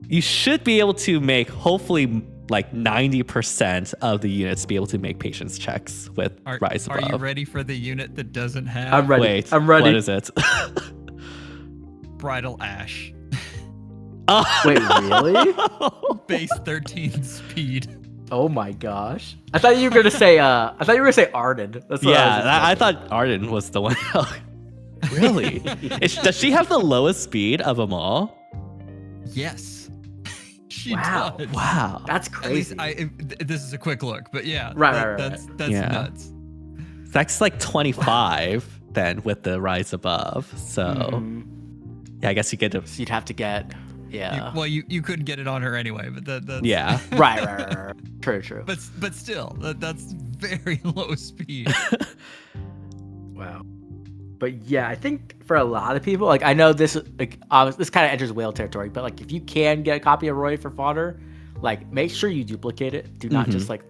you should be able to make hopefully like 90% of the units be able to make patience checks with Rise Above. Are you ready for the unit that doesn't have? I'm ready. Wait, I'm ready. What is it? Bridal Ash. Oh, wait, really? Base 13 speed. Oh my gosh! I thought you were gonna say. Arden. That's what I thought Arden was the one. Really? Does she have the lowest speed of them all? Yes. She does. Wow. That's crazy. At least this is a quick look, but yeah. That's nuts. That's like 25 then with the Rise Above. So yeah, I guess you get to. So you'd have to get. Yeah. You couldn't get it on her anyway, but that's yeah. Right. True. But still, that's very low speed. Wow. But yeah, I think for a lot of people, like I know this like this kind of enters whale territory, but like if you can get a copy of Roy for fodder, like make sure you duplicate it. Do not just like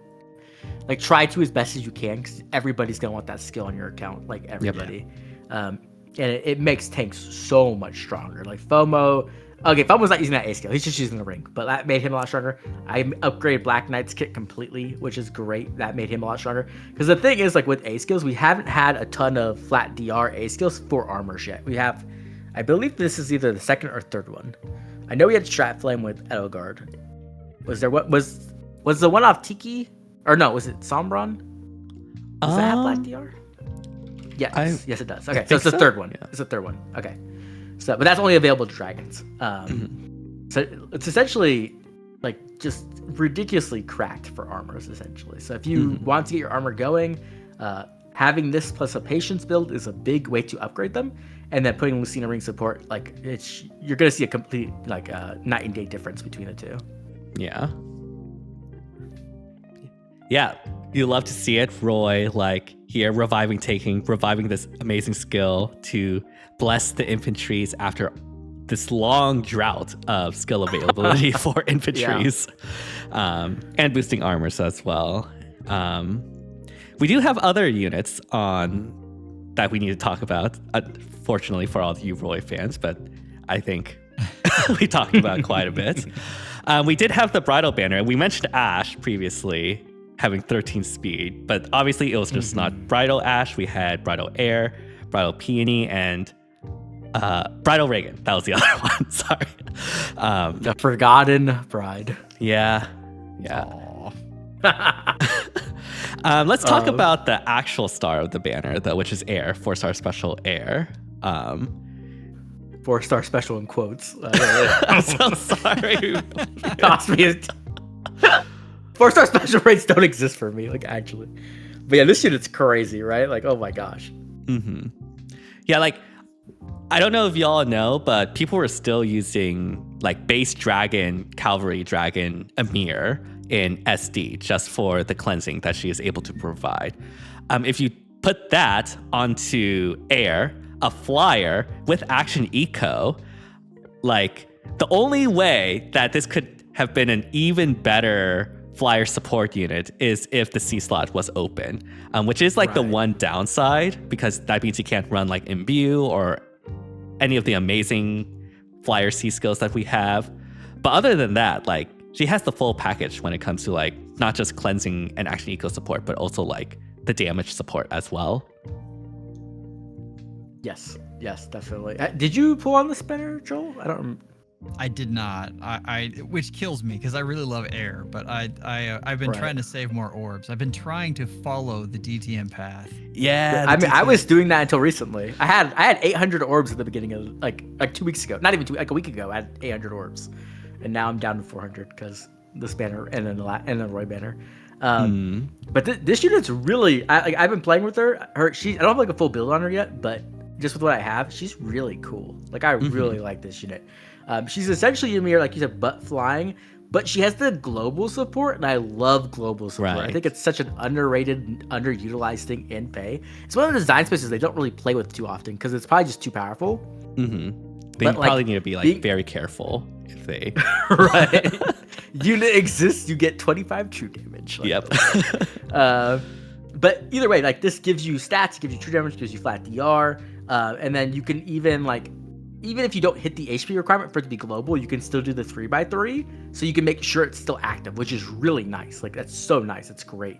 try to as best as you can, because everybody's gonna want that skill on your account, like everybody. Yep. And it makes tanks so much stronger. Like FOMO. Okay, FOMO's not using that A skill. He's just using the ring, but that made him a lot stronger. I upgraded Black Knight's kit completely, which is great. That made him a lot stronger. Because the thing is, like with A skills, we haven't had a ton of flat DR A skills for armors yet. We have, I believe this is either the 2nd or 3rd one. I know we had Strat Flame with Edelgard. Was there what was the one off Tiki? Or no, was it Sombron? Does that have black DR? Yes, yes it does. Okay, so it's the 3rd one. Yeah. It's the 3rd one. Okay. So, but that's only available to dragons. So it's essentially like just ridiculously cracked for armors, essentially. So if you want to get your armor going, having this plus a patience build is a big way to upgrade them. And then putting Lucina Ring support, like you're gonna see a complete like night and day difference between the two. Yeah. Yeah, you love to see it. Roy, like here, reviving this amazing skill to bless the infantries after this long drought of skill availability for infantries, and boosting armors as well. We do have other units on that we need to talk about, fortunately for all of you Roy fans, but I think we talked about quite a bit. We did have the Bridal Banner. We mentioned Ash previously having 13 speed, but obviously it was just not Bridal Ash. We had Bridal Air, Bridal Peony, and Bridal Reagan. That was the other one. Sorry. The Forgotten Bride. Yeah. Let's talk about the actual star of the banner, though, which is Air, 4-star special Air. 4-star special in quotes. I'm so sorry. Cost me 4-star special rates don't exist for me, like actually. But yeah, this unit's crazy, right? Like, oh my gosh. Yeah, like I don't know if y'all know, but people were still using like base dragon, cavalry dragon, Amir in SD just for the cleansing that she is able to provide. If you put that onto Air, a flyer with action eco, like the only way that this could have been an even better flyer support unit is if the C slot was open, which is like the one downside, because that means you can't run like Imbue or any of the amazing flyer C skills that we have. But other than that, like she has the full package when it comes to like not just cleansing and action eco support, but also like the damage support as well. Yes, definitely. Did you pull on this banner, Joel? I don't remember. I did not. I which kills me because I really love Air, but I've been trying to save more orbs. I've been trying to follow the DTM path. Yeah, I mean, I was doing that until recently. I had 800 orbs at the beginning of like 2 weeks ago. Not even like a week ago. I had 800 orbs, and now I'm down to 400 because this banner and then the Roy banner. But this unit's really. I've been playing with her. I don't have like a full build on her yet, but just with what I have, she's really cool. Like I really like this unit. She's essentially Ymir, like you said, butt flying, but she has the global support, and I love global support. Right. I think it's such an underrated, underutilized thing in Fae. It's one of the design spaces they don't really play with too often because it's probably just too powerful. They probably need to be like very careful if they. Right. Unit exists, you get 25 true damage. Like, yep. But either way, like this gives you stats, it gives you true damage, gives you flat DR, and then you can even if you don't hit the HP requirement for it to be global, you can still do the 3x3, so you can make sure it's still active, which is really nice. Like that's so nice. It's great.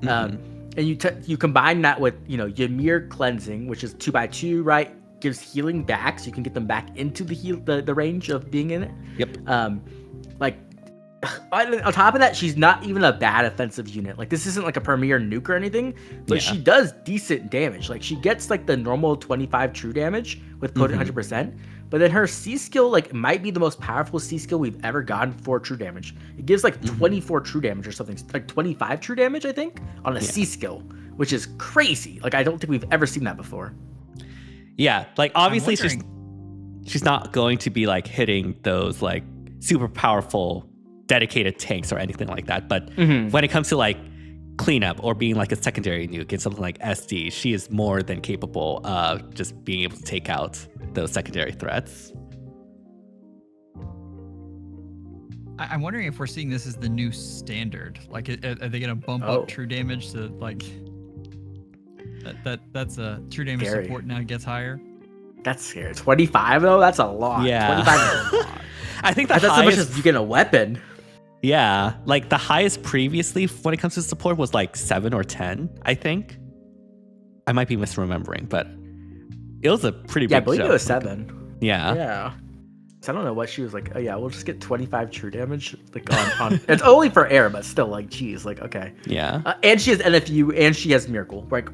And you combine that with Ymir cleansing, which is 2x2, right? Gives healing back, so you can get them back into the range of being in it. Yep. Like on top of that, she's not even a bad offensive unit. Like this isn't like a premier nuke or anything, but she does decent damage. Like she gets like the normal 25 true damage with potent 100%, but then her C skill like might be the most powerful C skill we've ever gotten for true damage. It gives like 24 true damage or something, like 25 true damage I think on a C skill, which is crazy. Like I don't think we've ever seen that before. Yeah, like obviously she's not going to be like hitting those like super powerful dedicated tanks or anything like that, but when it comes to like cleanup or being like a secondary nuke in something like SD, she is more than capable of just being able to take out those secondary threats. I'm wondering if we're seeing this as the new standard. Like, are they going to bump up true damage to like that's a true damage support now gets higher? That's scary. 25 though, that's a lot. Yeah, 25 is a lot. I think that's as much as you get a weapon. Yeah, like the highest previously when it comes to support was like 7 or 10, I think. I might be misremembering, but it was a pretty big jump. Yeah, I believe it was 7. Yeah. Yeah. So I don't know what she was like. Oh yeah, we'll just get 25 true damage. Like on it's only for Air, but still like, geez, like okay. Yeah. And she has NFU and she has Miracle. Like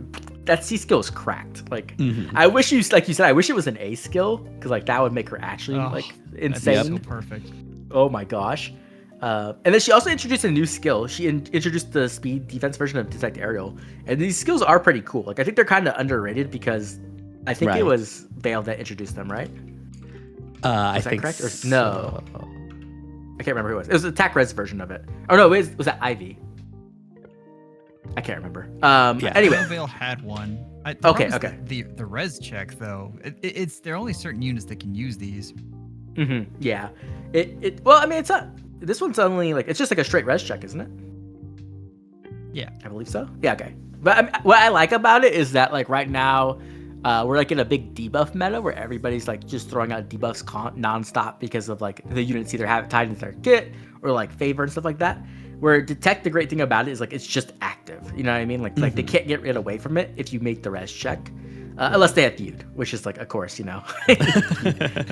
that C skill is cracked. Like I wish like you said, I wish it was an A skill because like that would make her actually like insane. That'd be so perfect. Oh my gosh. And then she also introduced a new skill. She introduced the speed defense version of Detect Aerial. And these skills are pretty cool. Like, I think they're kind of underrated because I think it was Vale that introduced them, right? I think correct? Or, so. no. I can't remember who it was. It was the attack res version of it. Oh, no, was that Ivy? I can't remember. Anyway. Vale had one. Okay. The res check, though, it's there are only certain units that can use these. Mm-hmm. Yeah. Well, I mean, it's not. This one's only like it's just like a straight res check, isn't it? Yeah, I believe so. Yeah, okay. But what I like about it is that like right now, we're like in a big debuff meta where everybody's like just throwing out debuffs nonstop because of like the units either have it tied into their kit or like favor and stuff like that. Where Detect, the great thing about it is like it's just active. You know what I mean? Like they can't get rid away from it if you make the res check. Unless they have feud, which is like, of course, you know,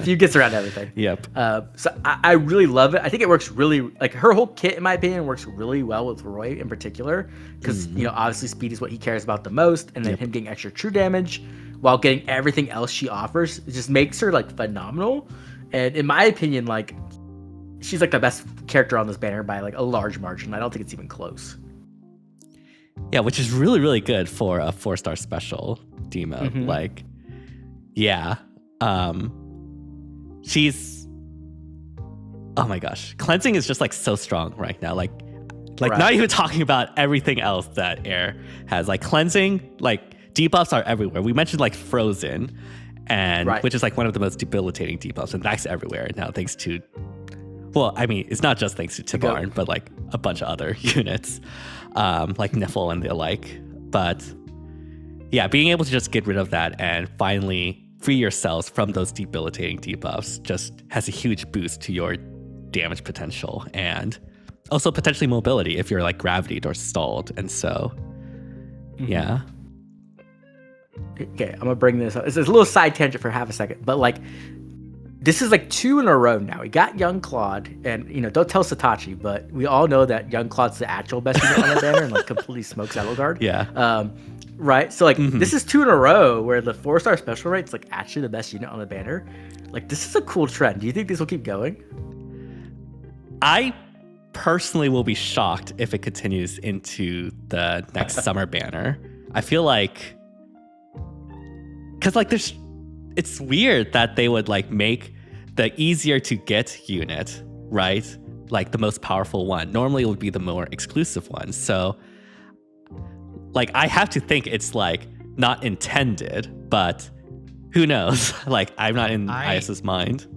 feud gets around everything. Yep. So I really love it. I think it works really, like her whole kit, in my opinion, works really well with Roy in particular, because you know, obviously speed is what he cares about the most, and then him getting extra true damage while getting everything else she offers, it just makes her like phenomenal. And in my opinion, like she's like the best character on this banner by like a large margin. I don't think it's even close. Yeah, which is really, really good for a 4-star special demo. Like, yeah. She's, oh my gosh. Cleansing is just like so strong right now. Like right. Not even talking about everything else that Air has. Like cleansing, like debuffs are everywhere. We mentioned like Frozen, and which is like one of the most debilitating debuffs, and that's everywhere now thanks to, well, I mean, it's not just thanks to Tibarn, but like a bunch of other units. Like Niffle and the like. But yeah, being able to just get rid of that and finally free yourselves from those debilitating debuffs just has a huge boost to your damage potential and also potentially mobility if you're like gravitied or stalled. And so, yeah. Okay, I'm gonna bring this up. It's a little side tangent for half a second, but like, this is like 2 in a row now. We got Young Claude, and you know, don't tell Satachi, but we all know that Young Claude's the actual best unit on the banner and like completely smokes Edelgard. Yeah. Right. So like, this is 2 in a row where the 4-star special rate's like actually the best unit on the banner. Like, this is a cool trend. Do you think this will keep going? I personally will be shocked if it continues into the next summer banner. I feel like, because like it's weird that they would like make the easier to get unit, right? Like the most powerful one. Normally it would be the more exclusive one. So like I have to think it's like not intended, but who knows? Like I'm not in IS's mind.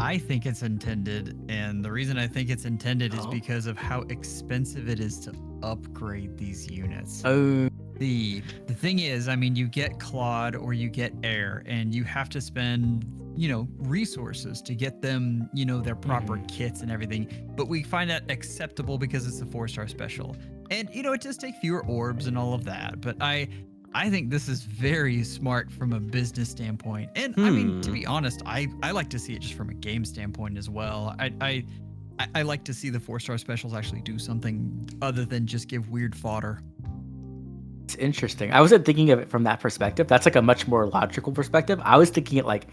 I think it's intended, and the reason I think it's intended is because of how expensive it is to upgrade these units. Oh. The thing is, I mean, you get Claude or you get Air, and you have to spend, you know, resources to get them, you know, their proper kits and everything. But we find that acceptable because it's a 4-star special. And, you know, it does take fewer orbs and all of that. But I think this is very smart from a business standpoint. And I mean, to be honest, I like to see it just from a game standpoint as well. I like to see the 4-star specials actually do something other than just give weird fodder. It's interesting. I wasn't thinking of it from that perspective. That's like a much more logical perspective. I was thinking it like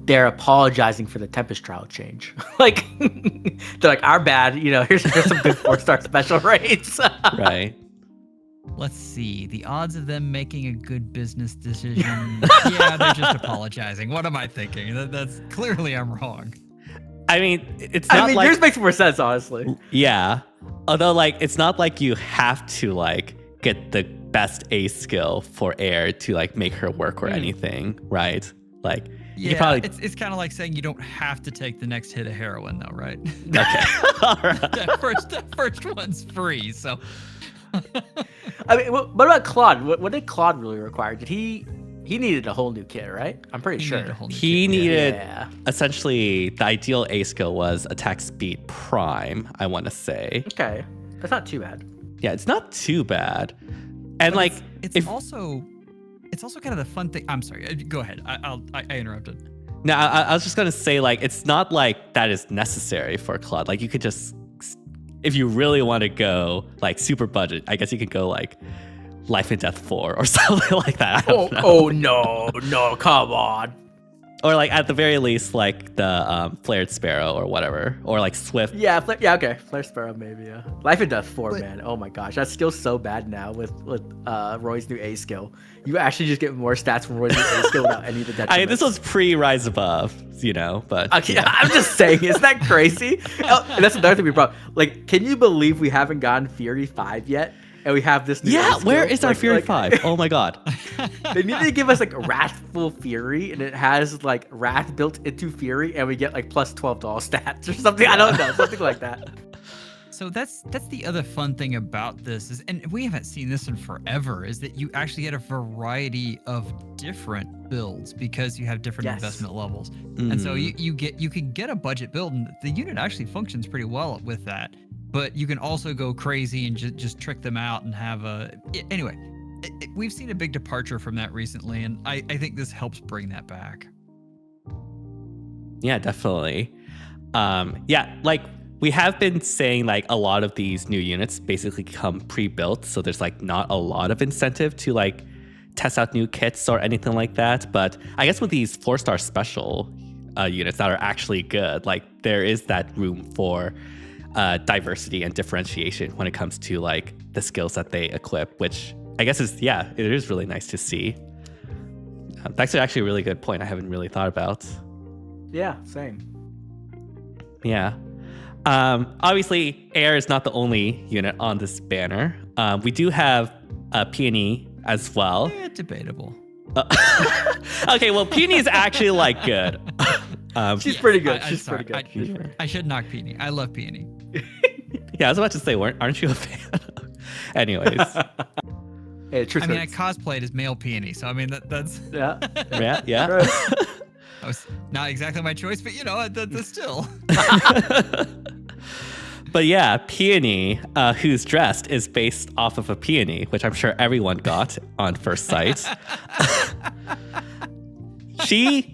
they're apologizing for the Tempest trial change. Like they're like, our bad, you know, here's some good 4-star special rates. Right. Let's see. The odds of them making a good business decision. Yeah, they're just apologizing. What am I thinking? That's clearly I'm wrong. I mean, it's not like yours makes more sense, honestly. Yeah. Although like it's not like you have to like get the best ace skill for Air to like make her work or anything, right? Like you probably it's kind of like saying you don't have to take the next hit of heroin though, right? Okay. All right. That first one's free, so I mean, what about Claude? What did Claude really require? Did he needed a whole new kit, right? I'm pretty sure. He needed essentially the ideal ace skill was attack speed prime, I want to say. Okay. That's not too bad. Yeah, it's not too bad. And but like it's also kind of the fun thing. I'm sorry. Go ahead. I interrupted. No, I was just gonna say like it's not like that is necessary for Claude. Like you could just, if you really want to go like super budget, I guess you could go like Life and Death 4 or something like that. Oh no, come on. Or like at the very least, like the flared sparrow or whatever, or like swift. Yeah, okay. Flare Sparrow, maybe, yeah. Life and Death 4, man. Oh my gosh. That skill's so bad now with Roy's new A skill. You actually just get more stats from Roy's new A skill without any of the detriments. I mean, this was pre-Rise Above, you know, but. Okay, yeah. I'm just saying, isn't that crazy? And that's another thing we brought. Like, can you believe we haven't gotten Fury 5 yet? And we have this new A skill? Where is our Fury 5? Oh my god. They need to give us like Wrathful Fury, and it has like Wrath built into Fury, and we get like plus 12 to all stats or something. I don't know, something like that. So that's the other fun thing about this is, and we haven't seen this in forever, is that you actually get a variety of different builds because you have different investment levels. And so you can get a budget build, and the unit actually functions pretty well with that. But you can also go crazy and just trick them out and have anyway. We've seen a big departure from that recently, and I think this helps bring that back. Yeah, definitely. Like we have been saying, like a lot of these new units basically come pre-built, so there's like not a lot of incentive to like test out new kits or anything like that. But I guess with these 4-star special units that are actually good, like there is that room for diversity and differentiation when it comes to like the skills that they equip, which I guess it is really nice to see. That's actually a really good point I haven't really thought about. Yeah, same. Yeah. Obviously, air is not the only unit on this banner. We do have Peony as well. Yeah, debatable. Okay, well, Peony is actually like good. She's pretty good. She's pretty good. I should knock Peony. I love Peony. Yeah, I was about to say, aren't you a fan? Anyways. Hey, I mean, I cosplayed as male Peony, so I mean that's yeah. Right. That was not exactly my choice, but you know, that's still. But yeah, Peony, who's dressed, is based off of a peony, which I'm sure everyone got on first sight. She,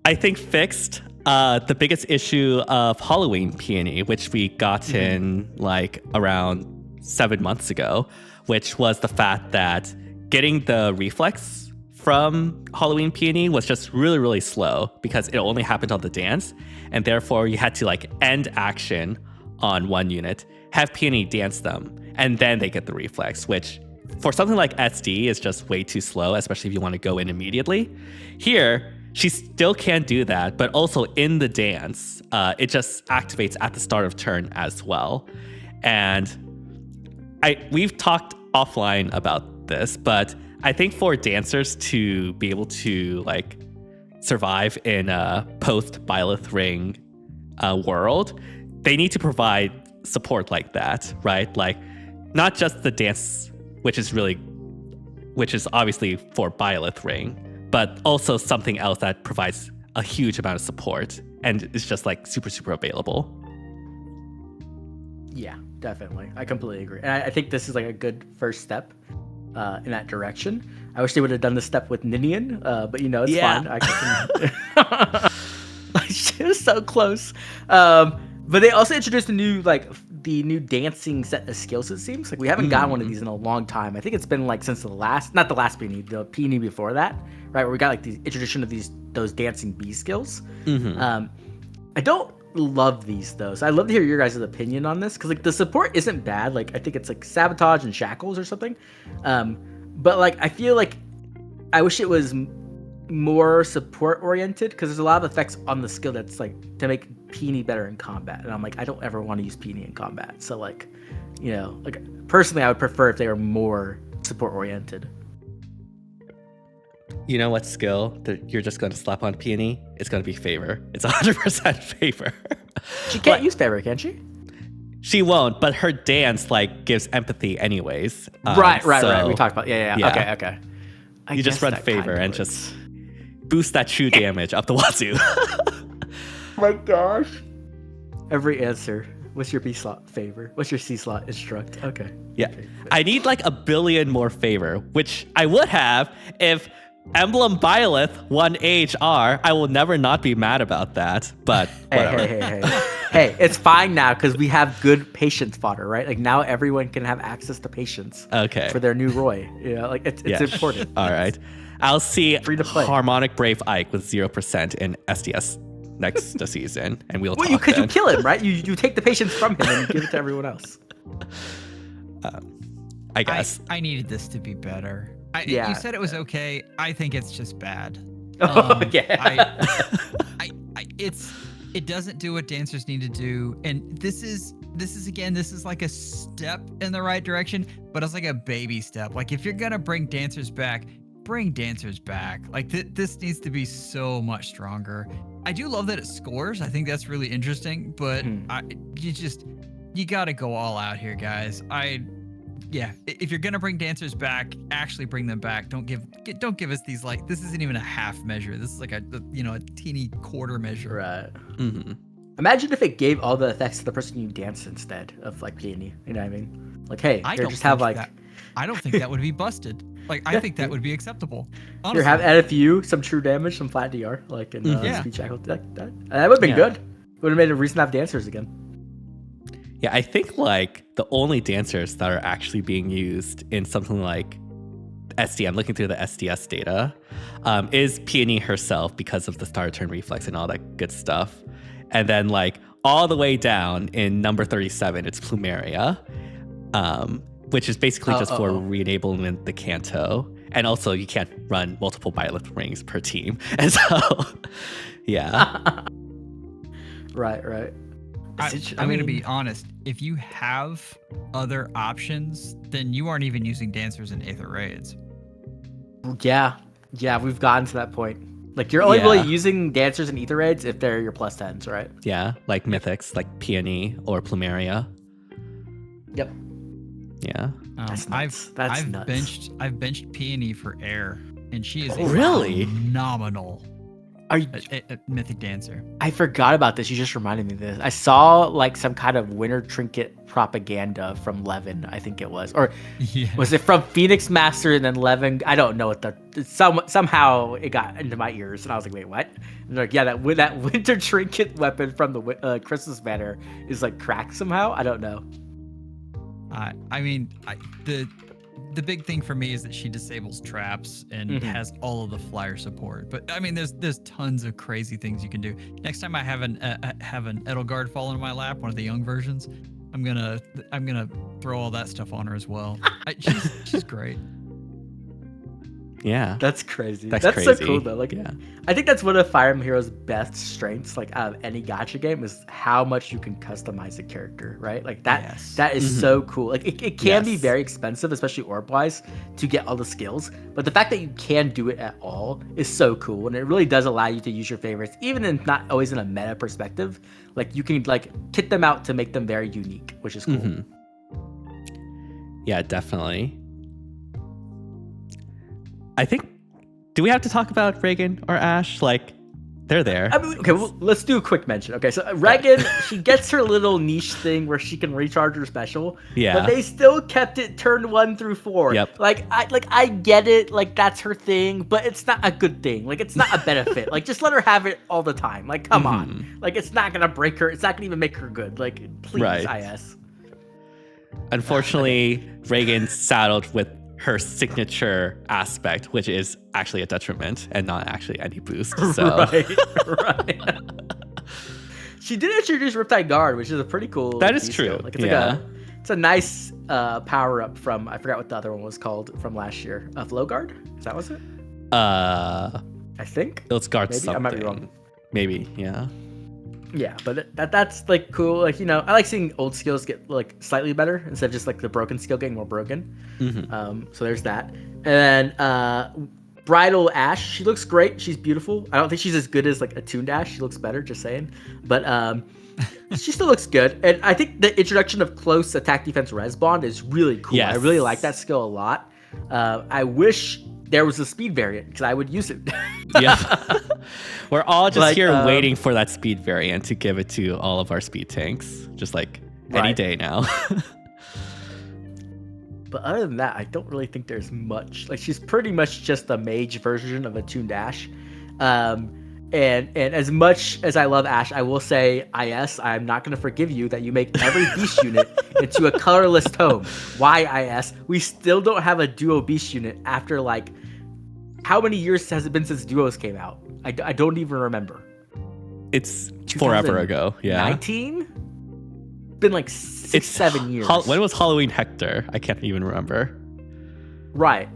I think, fixed the biggest issue of Halloween Peony, which we got in like around 7 months ago, which was the fact that getting the reflex from Halloween Peony was just really, really slow because it only happened on the dance, and therefore you had to like end action on one unit, have Peony dance them, and then they get the reflex, which for something like SD is just way too slow, especially if you want to go in immediately. Here, she still can do that, but also in the dance, it just activates at the start of turn as well. And we've talked offline about this, but I think for dancers to be able to like survive in a post Byleth Ring world, they need to provide support like that, right? Like not just the dance, which is obviously for Byleth Ring, but also something else that provides a huge amount of support and is just like super, super available. Yeah, definitely. I completely agree. And I think this is like a good first step in that direction. I wish they would have done this step with Ninian, but you know, it's fine. She was so close. But they also introduced the new dancing set of skills, it seems. Like we haven't gotten one of these in a long time. I think it's been like since not the last Peony, the Peony before that, right? Where we got like the introduction of those dancing bee skills. I don't love these though, so I'd love to hear your guys' opinion on this, because like the support isn't bad. Like I think it's like sabotage and shackles or something, but like I feel like I wish it was more support oriented, because there's a lot of effects on the skill that's like to make Peony better in combat, and I'm like, I don't ever want to use Peony in combat. So like, you know, like personally I would prefer if they were more support oriented. You know what skill that you're just going to slap on Peony? It's going to be Favor. It's 100% Favor. She can't use Favor, can she? She won't, but her dance like gives empathy anyways. Right. We talked about yeah. Okay. You just run Favor and just boost that true damage up the wazoo. My gosh. Every answer. What's your B slot? Favor. What's your C slot? Instruct. Okay. Yeah. I need like 1 billion more Favor, which I would have if Emblem Byleth won AHR. I will never not be mad about that, but whatever. Hey, it's fine now because we have good patience fodder, right? Like now everyone can have access to patience. Okay. For their new Roy. You know, like it's important. All right. I'll see Free to play. Harmonic Brave Ike with 0% in SDS next season, and we'll talk you could then. you kill him, right? You take the patience from him and you give it to everyone else. I guess. I needed this to be better. Yeah. You said it was okay. I think it's just bad. Yeah. It doesn't do what dancers need to do, and this is like a step in the right direction, but it's like a baby step. Like if you're gonna bring dancers back. Like this needs to be so much stronger. I do love that it scores. I think that's really interesting, but you got to go all out here, guys. If you're gonna bring dancers back, actually bring them back. Don't give us these like this isn't even a half measure. This is like a teeny quarter measure. Right. Mm-hmm. Imagine if it gave all the effects to the person you dance instead of like peony. You know what I mean? Like, hey, I here, don't just have like. I don't think that would be busted. Like, I think that would be acceptable. Honestly. Here, have add a few, some true damage, some flat DR, like in speech shackle. That would have been good. Would have made a reason to have dancers again. Yeah, I think like the only dancers that are actually being used in something like SD, I'm looking through the SDS data, is Peony herself because of the start turn reflex and all that good stuff. And then like all the way down in number 37, it's Plumeria, which is basically just for re-enabling the Canto. And also you can't run multiple Byleth rings per team. And so, yeah. Right. I'm going to be honest. If you have other options, then you aren't even using dancers in Aether Raids. Yeah, we've gotten to that point. Like, you're only really using dancers in Aether Raids if they're your plus 10s, right? Yeah, like Mythics, like Peony or Plumeria. Yep. Yeah. That's nuts. That's nuts. I've benched Peony for air, and she is really phenomenal. Are you a mythic dancer? I forgot about this. You just reminded me of this. I saw like some kind of winter trinket propaganda from Levin, I think it was, or was it from Phoenix Master and then Levin? I don't know what somehow it got into my ears, and I was like, wait, what? And they're like, yeah, that winter trinket weapon from the Christmas banner is like cracked somehow. I don't know. I mean, the big thing for me is that she disables traps and has all of the flyer support. But I mean, there's tons of crazy things you can do. Next time I have an Edelgard fall in my lap, one of the young versions, I'm gonna throw all that stuff on her as well. She's great. Yeah, that's crazy. That's crazy. So cool though. Like, yeah. I think that's one of Fire Emblem Heroes' best strengths. Like, out of any gacha game, is how much you can customize a character. Right? Like that. Yes. That is so cool. Like, it can be very expensive, especially orb wise, to get all the skills. But the fact that you can do it at all is so cool, and it really does allow you to use your favorites, even in not always in a meta perspective. Like, you can like kit them out to make them very unique, which is cool. Yeah, definitely. I think, do we have to talk about Reagan or Ash? Like, they're there. I mean, okay, well, let's do a quick mention. Okay, so Reagan, she gets her little niche thing where she can recharge her special. Yeah. But they still kept it turn 1 through 4. Yep. I get it. Like, that's her thing, but it's not a good thing. Like, it's not a benefit. Like, just let her have it all the time. Like, come on. Like, it's not gonna break her. It's not gonna even make her good. Like, please, IS. Unfortunately, Reagan's saddled with her signature aspect, which is actually a detriment and not actually any boost. So. Right. She did introduce Riptide Guard, which is a pretty cool. That is true. Like, it's a nice power up from, I forgot what the other one was called from last year. Flow Guard? Is that was it? I think it's guard maybe something. I might be wrong. Maybe, yeah. Yeah, but that's like cool. Like, you know, I like seeing old skills get like slightly better instead of just like the broken skill getting more broken. So there's that. And then Bridal Ash, she looks great. She's beautiful. I don't think she's as good as like a tuned Ash. She looks better, just saying. But she still looks good. And I think the introduction of close attack defense res bond is really cool. Yes. I really like that skill a lot. I wish there was a speed variant because I would use it. Yeah. We're all just here waiting for that speed variant to give it to all of our speed tanks. Just like any day now. But other than that, I don't really think there's much. Like, she's pretty much just a mage version of a tuned Ash. And as much as I love Ash, I will say, IS, I'm not going to forgive you that you make every beast unit into a colorless tome. Why, IS? We still don't have a duo beast unit after like how many years has it been since Duos came out? I don't even remember. It's forever ago. Yeah. 19? Been like 7 years. When was Halloween Hector? I can't even remember. Right.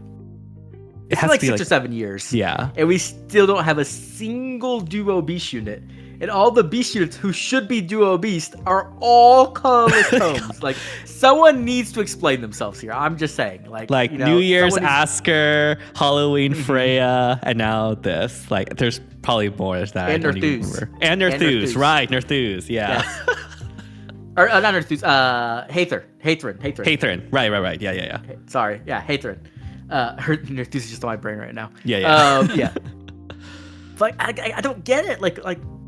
It's been like 6 or 7 years. Yeah. And we still don't have a single Duo Beast unit. And all the Beast units who should be Duo Beast are all colorless tomes. Like, someone needs to explain themselves here. I'm just saying. Like New Year's Asker, Halloween Freya, and now this. Like, there's probably more that I don't even remember. And Nerthus, right? Nerthus, yeah. Yes. Or not Nerthus. Hathrin. Right. Yeah. Sorry. Yeah, Hathrin. Nerthus is just on my brain right now. Yeah. Yeah. Like, I don't get it. Like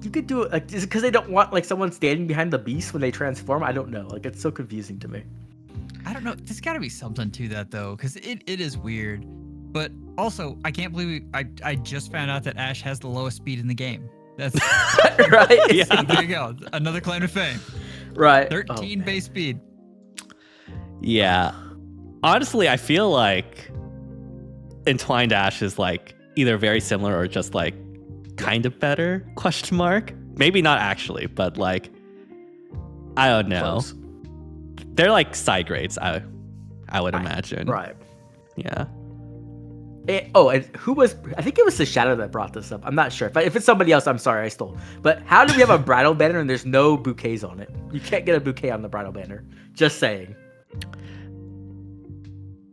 you could do it. Like, is it because they don't want like someone standing behind the beast when they transform? I don't know. Like, it's so confusing to me. I don't know. There's got to be something to that though, because it is weird. But also, I can't believe I just found out that Ash has the lowest speed in the game. That's right. Yeah. So there you go. Another claim to fame. Right. 13 base speed. Yeah. Honestly, I feel like Entwined Ash is like either very similar or just like kind of better ? Maybe not actually, but like I don't know. Close. They're like side grades, I would imagine. Right. Yeah. And who was? I think it was the Shadow that brought this up. I'm not sure. If it's somebody else, I'm sorry, I stole. But how do we have a Bridal Banner and there's no bouquets on it? You can't get a bouquet on the Bridal Banner. Just saying.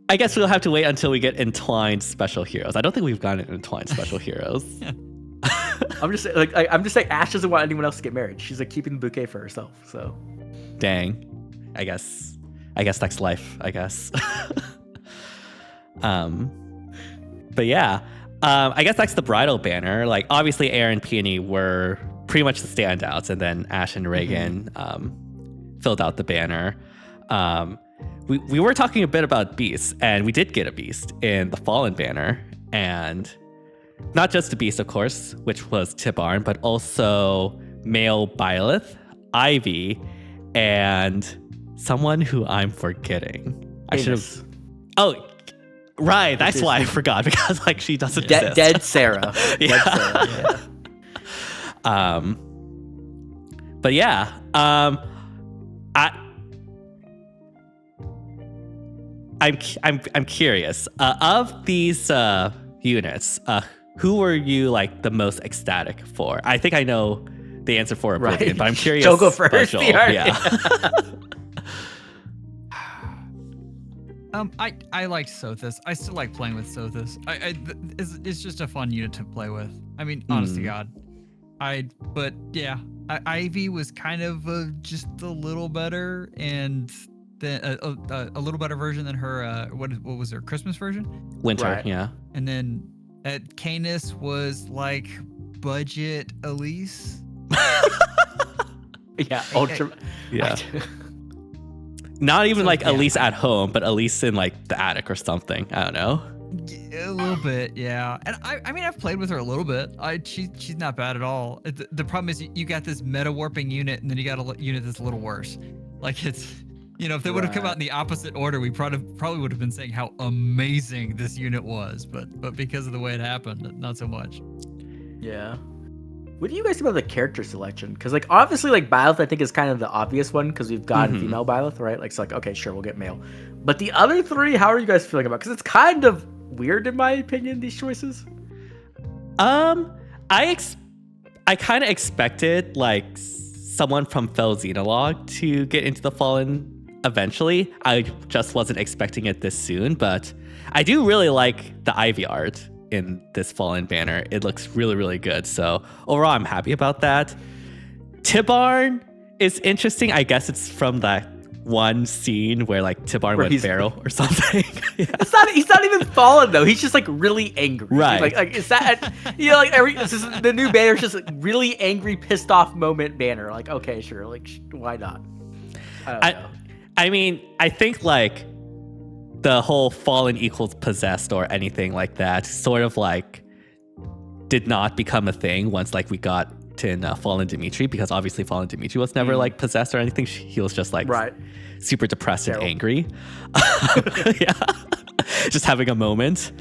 I guess we'll have to wait until we get Entwined Special Heroes. I don't think we've gotten Entwined Special Heroes. I'm just saying Ash doesn't want anyone else to get married. She's like keeping the bouquet for herself. So. Dang. I guess that's life, I guess. But yeah, I guess that's the Bridal Banner. Like, obviously, Air and Peony were pretty much the standouts, and then Ash and Reagan filled out the banner. We were talking a bit about beasts, and we did get a beast in the Fallen Banner, and not just a beast, of course, which was Tibarn, but also male Byleth, Ivy, and someone who I'm forgetting. I should have. Oh. Right, that's why I forgot, because like she doesn't exist. Dead Sarah. Yeah. Dead Sarah, yeah. But yeah, I'm curious. Of these units, who were you like the most ecstatic for? I think I know the answer for Oblivion, but I'm curious. Joe, go first. Yeah. I liked Sothis. I still like playing with Sothis. It's just a fun unit to play with. I mean, honest to God. But yeah, Ivy was kind of just a little better, and then a little better version than her. What was her Christmas version? Winter, right. Yeah. And then Canis was like budget Elise. Yeah, ultra. Yeah. Not even like Elise at home, but Elise in like the attic or something. I don't know. A little bit, yeah. And I mean, I've played with her a little bit. She's not bad at all. The problem is you got this meta warping unit, and then you got a unit that's a little worse. Like it's, if they would have come out in the opposite order, we probably would have been saying how amazing this unit was. But because of the way it happened, not so much. Yeah. What do you guys think about the character selection? Because like obviously like Byleth I think is kind of the obvious one because we've gotten female Byleth, right? Like it's like okay, sure, we'll get male. But the other three, how are you guys feeling about? Because it's kind of weird in my opinion, these choices. I kind of expected like someone from Fel Xenologue to get into the Fallen eventually. I just wasn't expecting it this soon, but I do really like the Ivy art in this Fallen banner. It looks really, really good. So overall, I'm happy about that. Tibarn is interesting. I guess it's from that one scene where like Tibarn went feral or something. Yeah. He's not even fallen though. He's just like really angry. Right. Like is that like the new banner is just like really angry, pissed off moment banner. Like okay, sure. Like why not? I don't know. I mean, I think like the whole fallen equals possessed or anything like that sort of like did not become a thing once like we got to Fallen Dimitri, because obviously Fallen Dimitri was never like possessed or anything. He was just like super depressed and angry. Yeah. Just having a moment.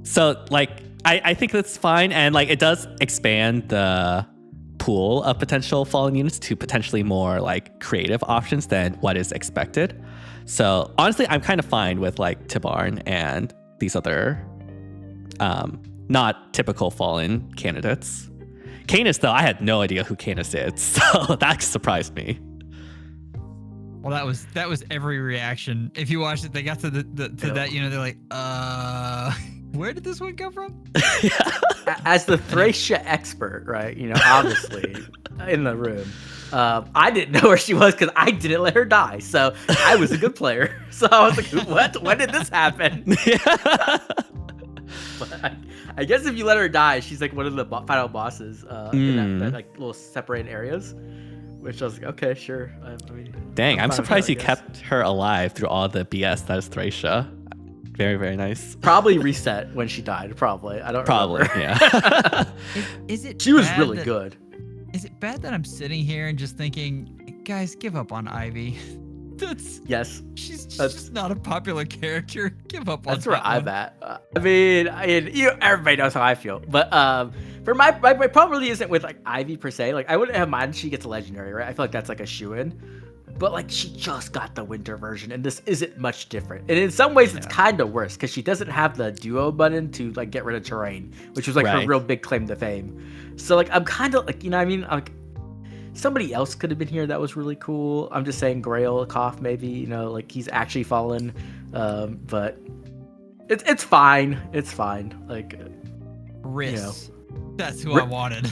So like I think that's fine, and like it does expand the pool of potential Fallen units to potentially more like creative options than what is expected. So honestly, I'm kind of fine with like Tibarn and these other not typical Fallen candidates. Canis, though, I had no idea who Canis is, so that surprised me. Well, that was every reaction. If you watched it, they got to that unit, they're like, where did this one come from? As the Thracia expert, right? You know, obviously in the room, I didn't know where she was because I didn't let her die. So I was a good player. So I was like, what? When did this happen? But I guess if you let her die, she's like one of the final bosses in that like little separated areas. Which I was like, okay, sure. I mean, dang, I'm surprised you kept her alive through all the BS that is Thracia. Very, very nice. Probably reset when she died. Probably. I don't remember. Yeah. Is it? She was really good. Is it bad that I'm sitting here and just thinking, guys, give up on Ivy? Yes. She's just not a popular character. Give up on that's where that I'm one. at. I mean, everybody knows how I feel. But for my problem really isn't with like Ivy per se. Like I wouldn't have mind she gets a legendary, right? I feel like that's like a shoo-in. But like she just got the winter version, and this isn't much different. And in some ways, it's kind of worse because she doesn't have the duo button to like get rid of terrain, which was like her real big claim to fame. So like I'm kind of like, you know what I mean? Like somebody else could have been here that was really cool. I'm just saying Grail Koff maybe, you know, like he's actually fallen. But it's fine. It's fine. Like Riss. You know. That's who I wanted.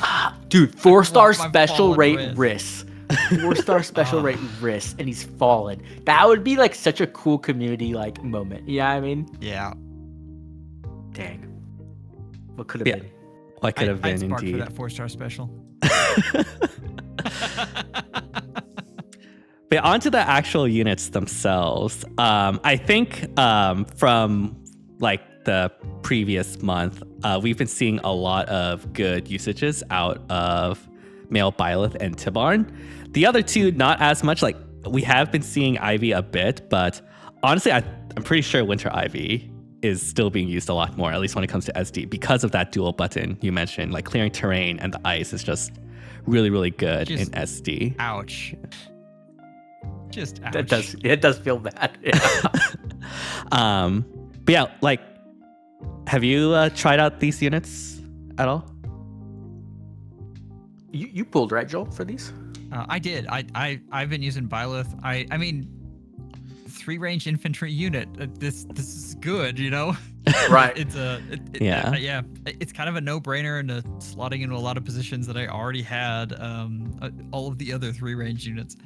Dude, 4-star my special fallen rate Riss. Riss. 4-star special rate Riss, and he's fallen. That would be like such a cool community like moment. Yeah, I mean, Yeah. dang, what could have been? What could have been I'd spark indeed. for that 4-star special. But onto the actual units themselves. I think from like the previous month, we've been seeing a lot of good usages out of male Byleth and Tibarn. The other two, not as much. Like we have been seeing Ivy a bit, but honestly, I'm pretty sure Winter Ivy is still being used a lot more, at least when it comes to SD, because of that dual button you mentioned. Like clearing terrain and the ice is just really, really good in SD. Ouch. Just ouch. It does feel bad. Yeah. But yeah, like, have you tried out these units at all? You pulled, right, Joel, for these? I did. I've been using Byleth. I mean, 3-range infantry unit. This is good, you know. Right. Yeah. It's kind of a no-brainer into slotting into a lot of positions that I already had. All of the other 3-range units.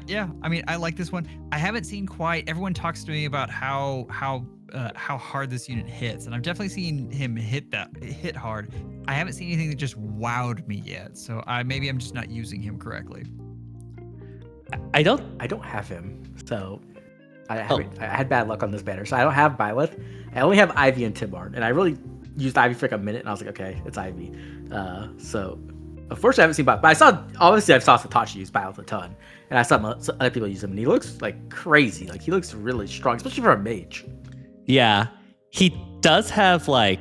Yeah. I mean, I like this one. I haven't seen quite. Everyone talks to me about how hard this unit hits, and I've definitely seen him hit hard. I haven't seen anything that just wowed me yet, so maybe I'm just not using him correctly. I don't have him, so I had bad luck on this banner. So I don't have Byleth. I only have Ivy and Tibarn, and I really used Ivy for like a minute, and I was like, okay, it's Ivy. So unfortunately, I haven't seen Byleth, but I saw Satoshi use Byleth a ton, and I saw other people use him, and he looks like crazy. Like he looks really strong, especially for a mage. Yeah, he does have like,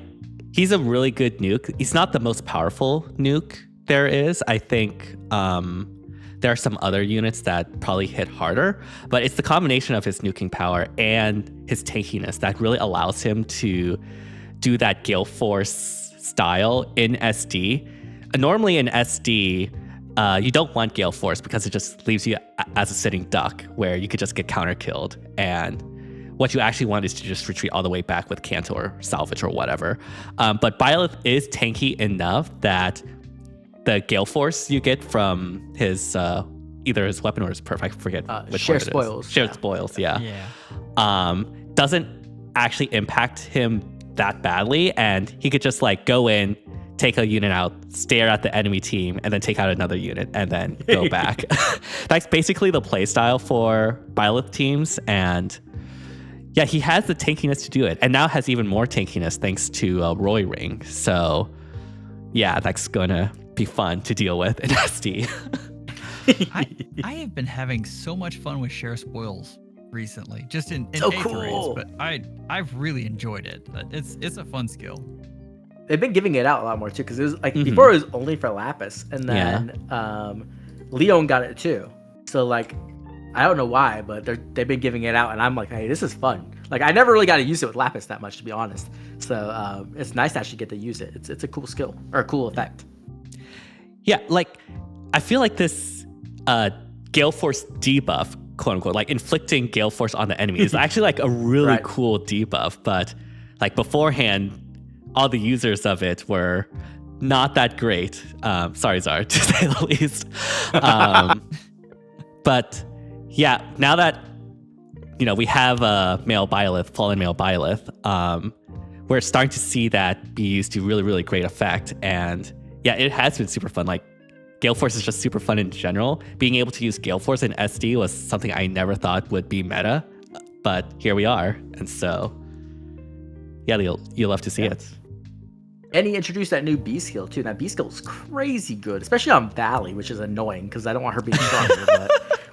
he's a really good nuke. He's not the most powerful nuke there is. I think there are some other units that probably hit harder, but it's the combination of his nuking power and his tankiness that really allows him to do that Gale Force style in SD. Normally in SD, you don't want Gale Force because it just leaves you as a sitting duck where you could just get counter killed, and what you actually want is to just retreat all the way back with Canto or Salvage or whatever. But Byleth is tanky enough that the Gale Force you get from his either his weapon or his perf, I forget which one it is. Spoils. Shared spoils, yeah. Doesn't actually impact him that badly, and he could just like go in, take a unit out, stare at the enemy team, and then take out another unit, and then go back. That's basically the playstyle for Byleth teams, and yeah, he has the tankiness to do it, and now has even more tankiness thanks to Roy Ring. So yeah, that's gonna be fun to deal with in SD. I have been having so much fun with Share Spoils recently, just in So Aether cool. raids, but I've really enjoyed it. It's a fun skill. They've been giving it out a lot more too, because it was like before it was only for Lapis, and then Leon got it too. So like, I don't know why, but they've been giving it out, and I'm like, hey, this is fun. Like, I never really got to use it with Lapis that much, to be honest. So it's nice to actually get to use it. It's a cool skill or a cool effect. Yeah, like I feel like this Gale Force debuff, quote unquote, like inflicting Gale Force on the enemy is actually like a really cool debuff. But like beforehand, all the users of it were not that great. Sorry, Zar, to say the least. But yeah, now that we have male Byleth, fallen male Byleth, we're starting to see that be used to really, really great effect. And yeah, it has been super fun. Like Gale Force is just super fun in general. Being able to use Gale Force in SD was something I never thought would be meta, but here we are. And so yeah, you'll love to see it. And he introduced that new B skill too. That B skill is crazy good, especially on Valley, which is annoying because I don't want her being stronger. But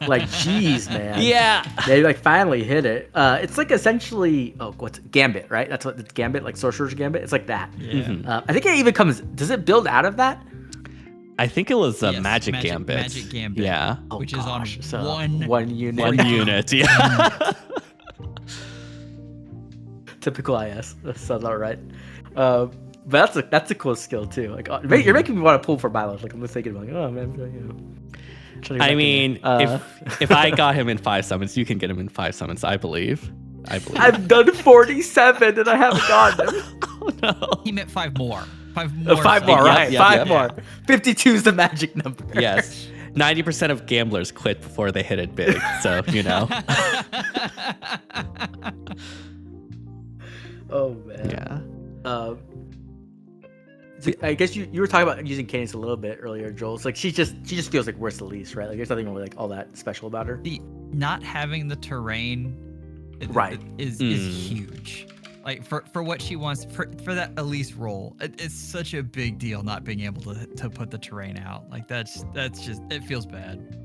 like, geez, man. Yeah. They like finally hit it. It's like essentially, what's Gambit, right? That's what it's Gambit, like Sorcerer's Gambit. It's like that. Yeah. I think it even comes. Does it build out of that? I think it was a Yes, Magic Gambit. Magic Gambit. Yeah. Which Oh, is on gosh, so one unit. One unit. Yeah. Typical IS. That sounds all right. But that's a cool skill too. Like, you're making me want to pull for Byleth. Like, I'm just thinking, like, oh man, I mean, if I got him in 5 summons, you can get him in 5 summons. I believe. I've done 47 and I haven't gotten him. Oh no. He meant 5 more. 5 more. Five more, summons. right? Yep, 5 yep. more. 52 is the magic number. Yes. 90% of gamblers quit before they hit it big. So, Oh man. Yeah. So I guess you were talking about using Cadence a little bit earlier, Joel. It's like she just feels like worse the least, right? Like there's nothing really like all that special about her. The not having the terrain is huge. Like for what she wants for that Elise role, it's such a big deal not being able to put the terrain out. Like that's just, it feels bad.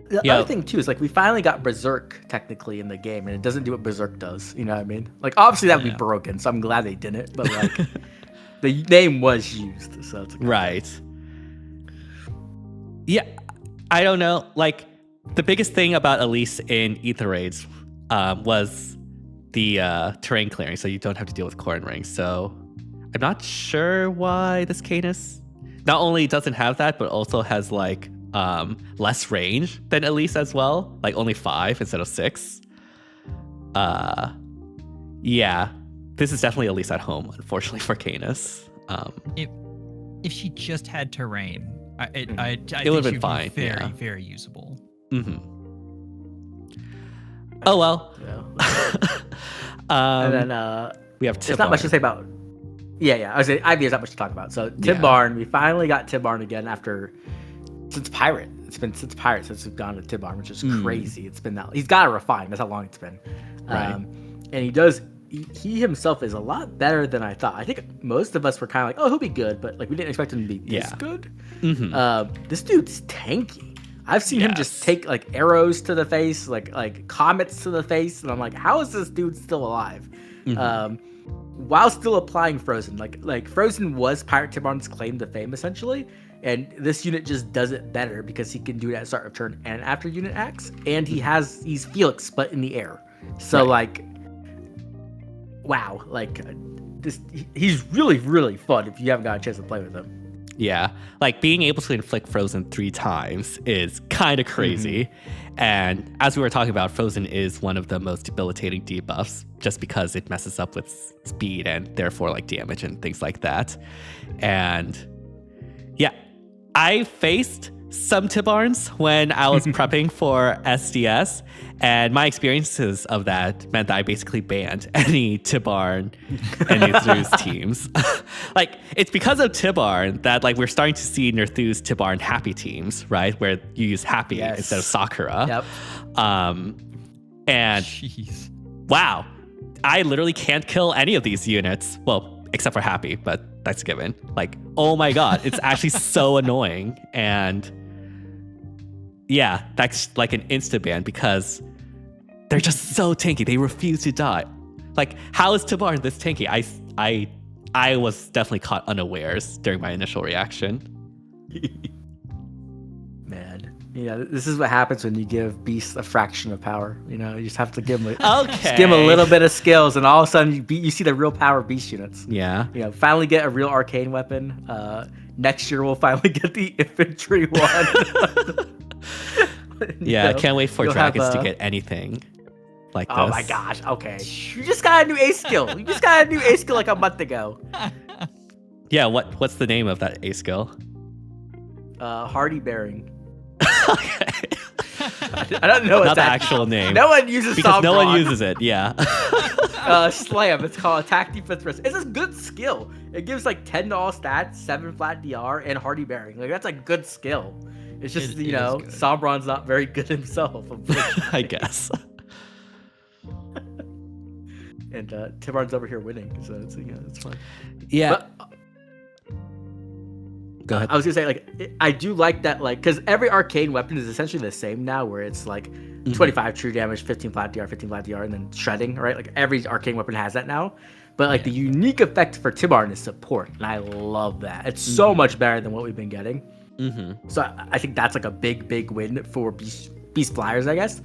The other thing too is like we finally got Berserk technically in the game, and it doesn't do what Berserk does. You know what I mean? Like obviously that would be broken, so I'm glad they didn't. But like the name was used, so it's right. Yeah, I don't know. Like the biggest thing about Elise in Aether raids was the terrain clearing, so you don't have to deal with Corn Rings. So I'm not sure why this Canis not only doesn't have that, but also has like less range than Elise as well, like only 5 instead of 6. Yeah, this is definitely Elise at home, unfortunately for Canis. If she just had terrain, I it think would have been she'd fine. be very, Yeah. very usable. Mm-hmm. Oh well. and then we have there's not much to say about. Yeah. I was saying Ivy, there's not much to talk about. So Tibbarn, we finally got Tibbarn again since Pirate. It's been since Pirate since we've gone to Tibbarn, which is crazy. It's been that he's got to refine. That's how long it's been. Right. And he does. He himself is a lot better than I thought. I think most of us were kind of like, oh, he'll be good, but like we didn't expect him to be this good. Mm-hmm. This dude's tanky. I've seen him just take like arrows to the face, like comets to the face, and I'm like, how is this dude still alive? While still applying Frozen, like Frozen was Pirate Tibbarn's claim to fame essentially, and this unit just does it better because he can do it at start of turn and after unit acts, and he's Felix but in the air. So like, wow, like he's really, really fun if you haven't got a chance to play with him. Yeah, like being able to inflict Frozen 3 times is kind of crazy. And as we were talking about, Frozen is one of the most debilitating debuffs just because it messes up with speed and therefore like damage and things like that. And yeah, I faced some Tibbarns when I was prepping for SDS, and my experiences of that meant that I basically banned any Tibbarn and Nerthus teams. Like, it's because of Tibbarn that like we're starting to see Nerthus Tibbarn happy teams, right? Where you use happy instead of Sakura. Yep. And Jeez. wow, I literally can't kill any of these units. Well, except for happy, but that's given. Like, oh my god, it's actually so annoying. And yeah, that's like an insta ban because They're just so tanky. They refuse to die. Like, how is Tibar this tanky? I was definitely caught unawares during my initial reaction. Man, this is what happens when you give beasts a fraction of power. You just have to give them a little bit of skills, and all of a sudden you see the real power of beast units. Yeah. Finally get a real arcane weapon. Next year we'll finally get the infantry one. Yeah, I can't wait for dragons to get anything like this. Oh my gosh, okay. You just got a new ace skill. Like a month ago. Yeah, what's the name of that ace skill? Hardy Bearing. Okay. I don't know. Not the actual name. No one uses because Sombron. No one uses it. Yeah. Slam. It's called Attack Defense Risk. It's a good skill. It gives like 10 to all stats, 7 flat DR, and Hardy Bearing. Like that's a good skill. It's just Sombron's not very good himself. I guess. And Tibar's over here winning, so it's fun. Yeah. But, go ahead. I was gonna say I do like that because every arcane weapon is essentially the same now, where it's like 25 true damage, 15 flat DR, 15 flat DR, and then shredding, right? Like every arcane weapon has that now. But the unique effect for Tibarn is support, and I love that. It's so much better than what we've been getting. So I think that's like a big win for beast flyers, I guess.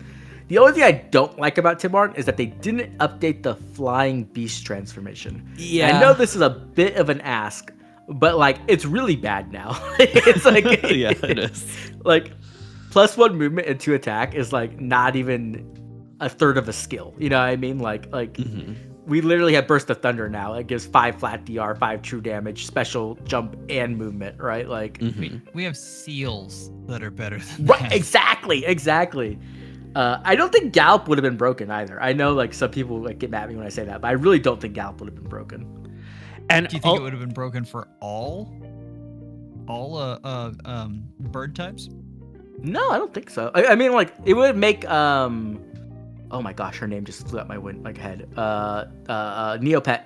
The only thing I don't like about Tibarn is that they didn't update the flying beast transformation. Yeah, I know this is a bit of an ask, but it's really bad now. It's like yeah, it is. Like +1 movement and 2 attack is not even a third of a skill. You know what I mean? We literally have Burst of Thunder now. It gives 5 flat DR, 5 true damage, special jump, and movement, right? We have seals that are better than right, that. Exactly. I don't think Gallop would have been broken either. I know some people get mad at me when I say that, but I really don't think Gallop would have been broken. And do you think it would have been broken for all bird types? No, I don't think so. I mean, it would make oh my gosh, her name just flew out my head. Neopet.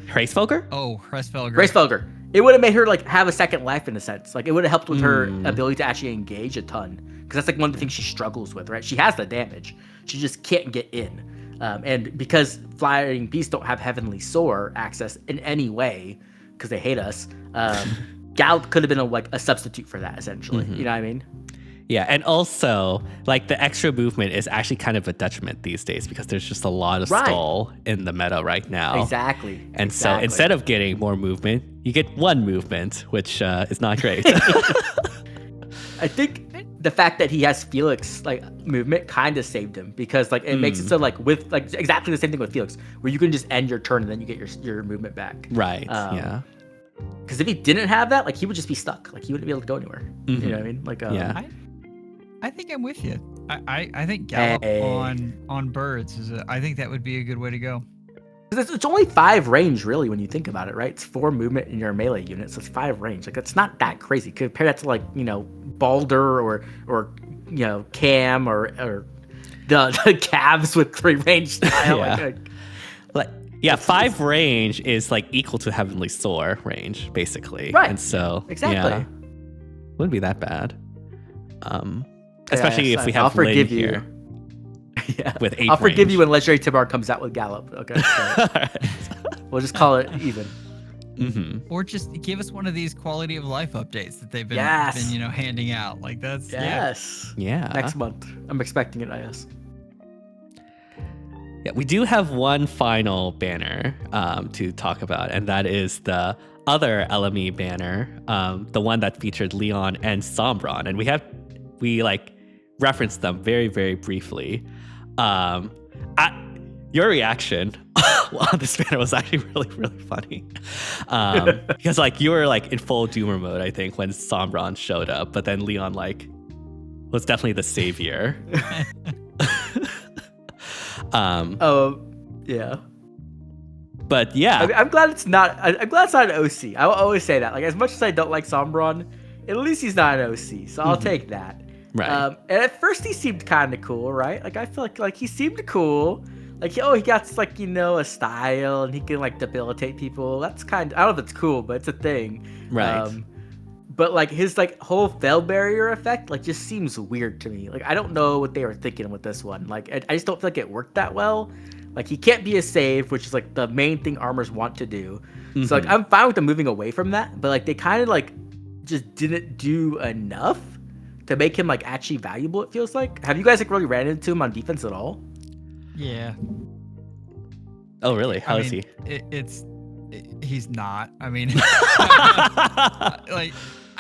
Hracefelger? Oh, Hracefelger. It would have made her have a second life in a sense. It would have helped with her ability to actually engage a ton, because that's one of the things she struggles with, right? She has the damage, she just can't get in. And because flying beasts don't have Heavenly Soar access in any way, because they hate us, Gallop could have been a substitute for that, essentially. You know what I mean? Yeah, and also, the extra movement is actually kind of a detriment these days, because there's just a lot of stall in the meta right now. Exactly. And so instead of getting more movement, you get 1 movement, which is not great. I think the fact that he has Felix movement kind of saved him, because it makes it so with exactly the same thing with Felix, where you can just end your turn and then you get your movement back. Right. Yeah. Because if he didn't have that, he would just be stuck. He wouldn't be able to go anywhere. You know what I mean? Yeah. I think I'm with you. I think Gallop on birds I think that would be a good way to go. It's only 5 range, really, when you think about it, right? It's 4 movement in your melee unit, so it's 5 range. That's not that crazy. Compare that to Balder or Cam or the calves with 3 range style. Yeah. 5 range is equal to Heavenly Soar range, basically. Right. And so exactly, wouldn't be that bad. Especially if we have I'll forgive Lynn you. Here. Yeah. With 8 I'll forgive range. you when Legendary Tibar comes out with Gallop. Okay. So we'll just call it even. Or just give us one of these quality of life updates that they've been handing out. That's Yeah. Next month. I'm expecting it, I guess. Yeah, we do have one final banner to talk about, and that is the other LME banner, the one that featured Lyon and Sombron, and we referenced them very, very briefly. Your reaction on this banner was actually really, really funny, because you were in full doomer mode, I think, when Sombron showed up, but then Lyon was definitely the savior. Yeah. But yeah, I'm glad it's not. I'm glad it's not an OC. I will always say that. As much as I don't like Sombron, at least he's not an OC, so I'll take that. Right. And at first he seemed kind of cool, right? I feel like he seemed cool. He got a style and he can debilitate people. That's I don't know if it's cool, but it's a thing. Right. but like his like whole fail barrier effect like just seems weird to me. Like I don't know what they were thinking with this one. Like I just don't feel like it worked that well. Like he can't be a save, which is like the main thing armors want to do. So like I'm fine with them moving away from that, but like they kind of like just didn't do enough to make him like actually valuable. It feels like. Have you guys like really ran into him on defense at all? Yeah. Oh really? How is he? He's not. I mean,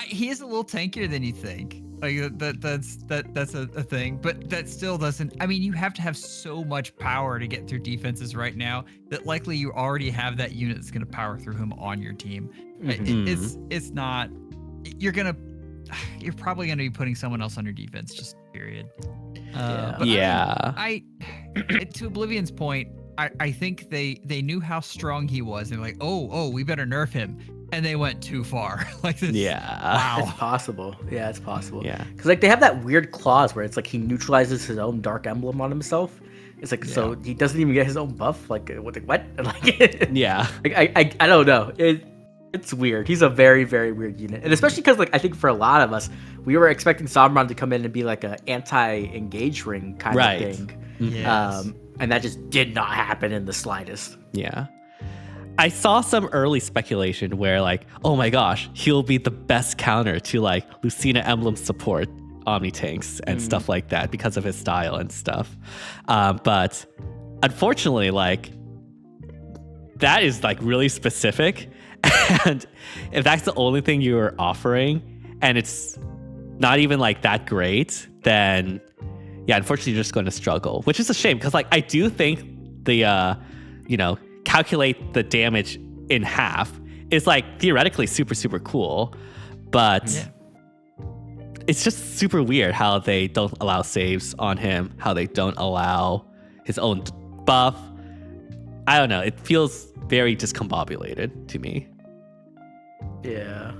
he is a little tankier than you think. Like that's a thing, but that still doesn't. I mean, you have to have so much power to get through defenses right now that likely you already have that unit that's going to power through him on your team. It's not. You're probably going to be putting someone else on your defense. Just period. But I to Oblivion's point, I think they knew how strong he was and like, oh, we better nerf him. And they went too far. Like this. Yeah. Wow. It's possible. Yeah, it's possible. Yeah. Because like they have that weird clause where it's like he neutralizes his own dark emblem on himself. It's like so he doesn't even get his own buff. Like what? Like yeah. Like, I don't know. It's weird. He's a very, very weird unit, and especially because like I think for a lot of us, we were expecting Sombron to come in and be like a anti-engage ring kind of thing. Yes. And that just did not happen in the slightest. Yeah. I saw some early speculation where like, oh my gosh, he'll be the best counter to like Lucina Emblem support Omni tanks and stuff like that because of his style and stuff. But unfortunately, like that is like really specific. And if that's the only thing you're offering and it's not even like that great, then yeah, unfortunately you're just going to struggle, which is a shame because like I do think the calculate the damage in half is like theoretically super, super cool, but it's just super weird how they don't allow saves on him, how they don't allow his own buff. I don't know. It feels very discombobulated to me. Yeah.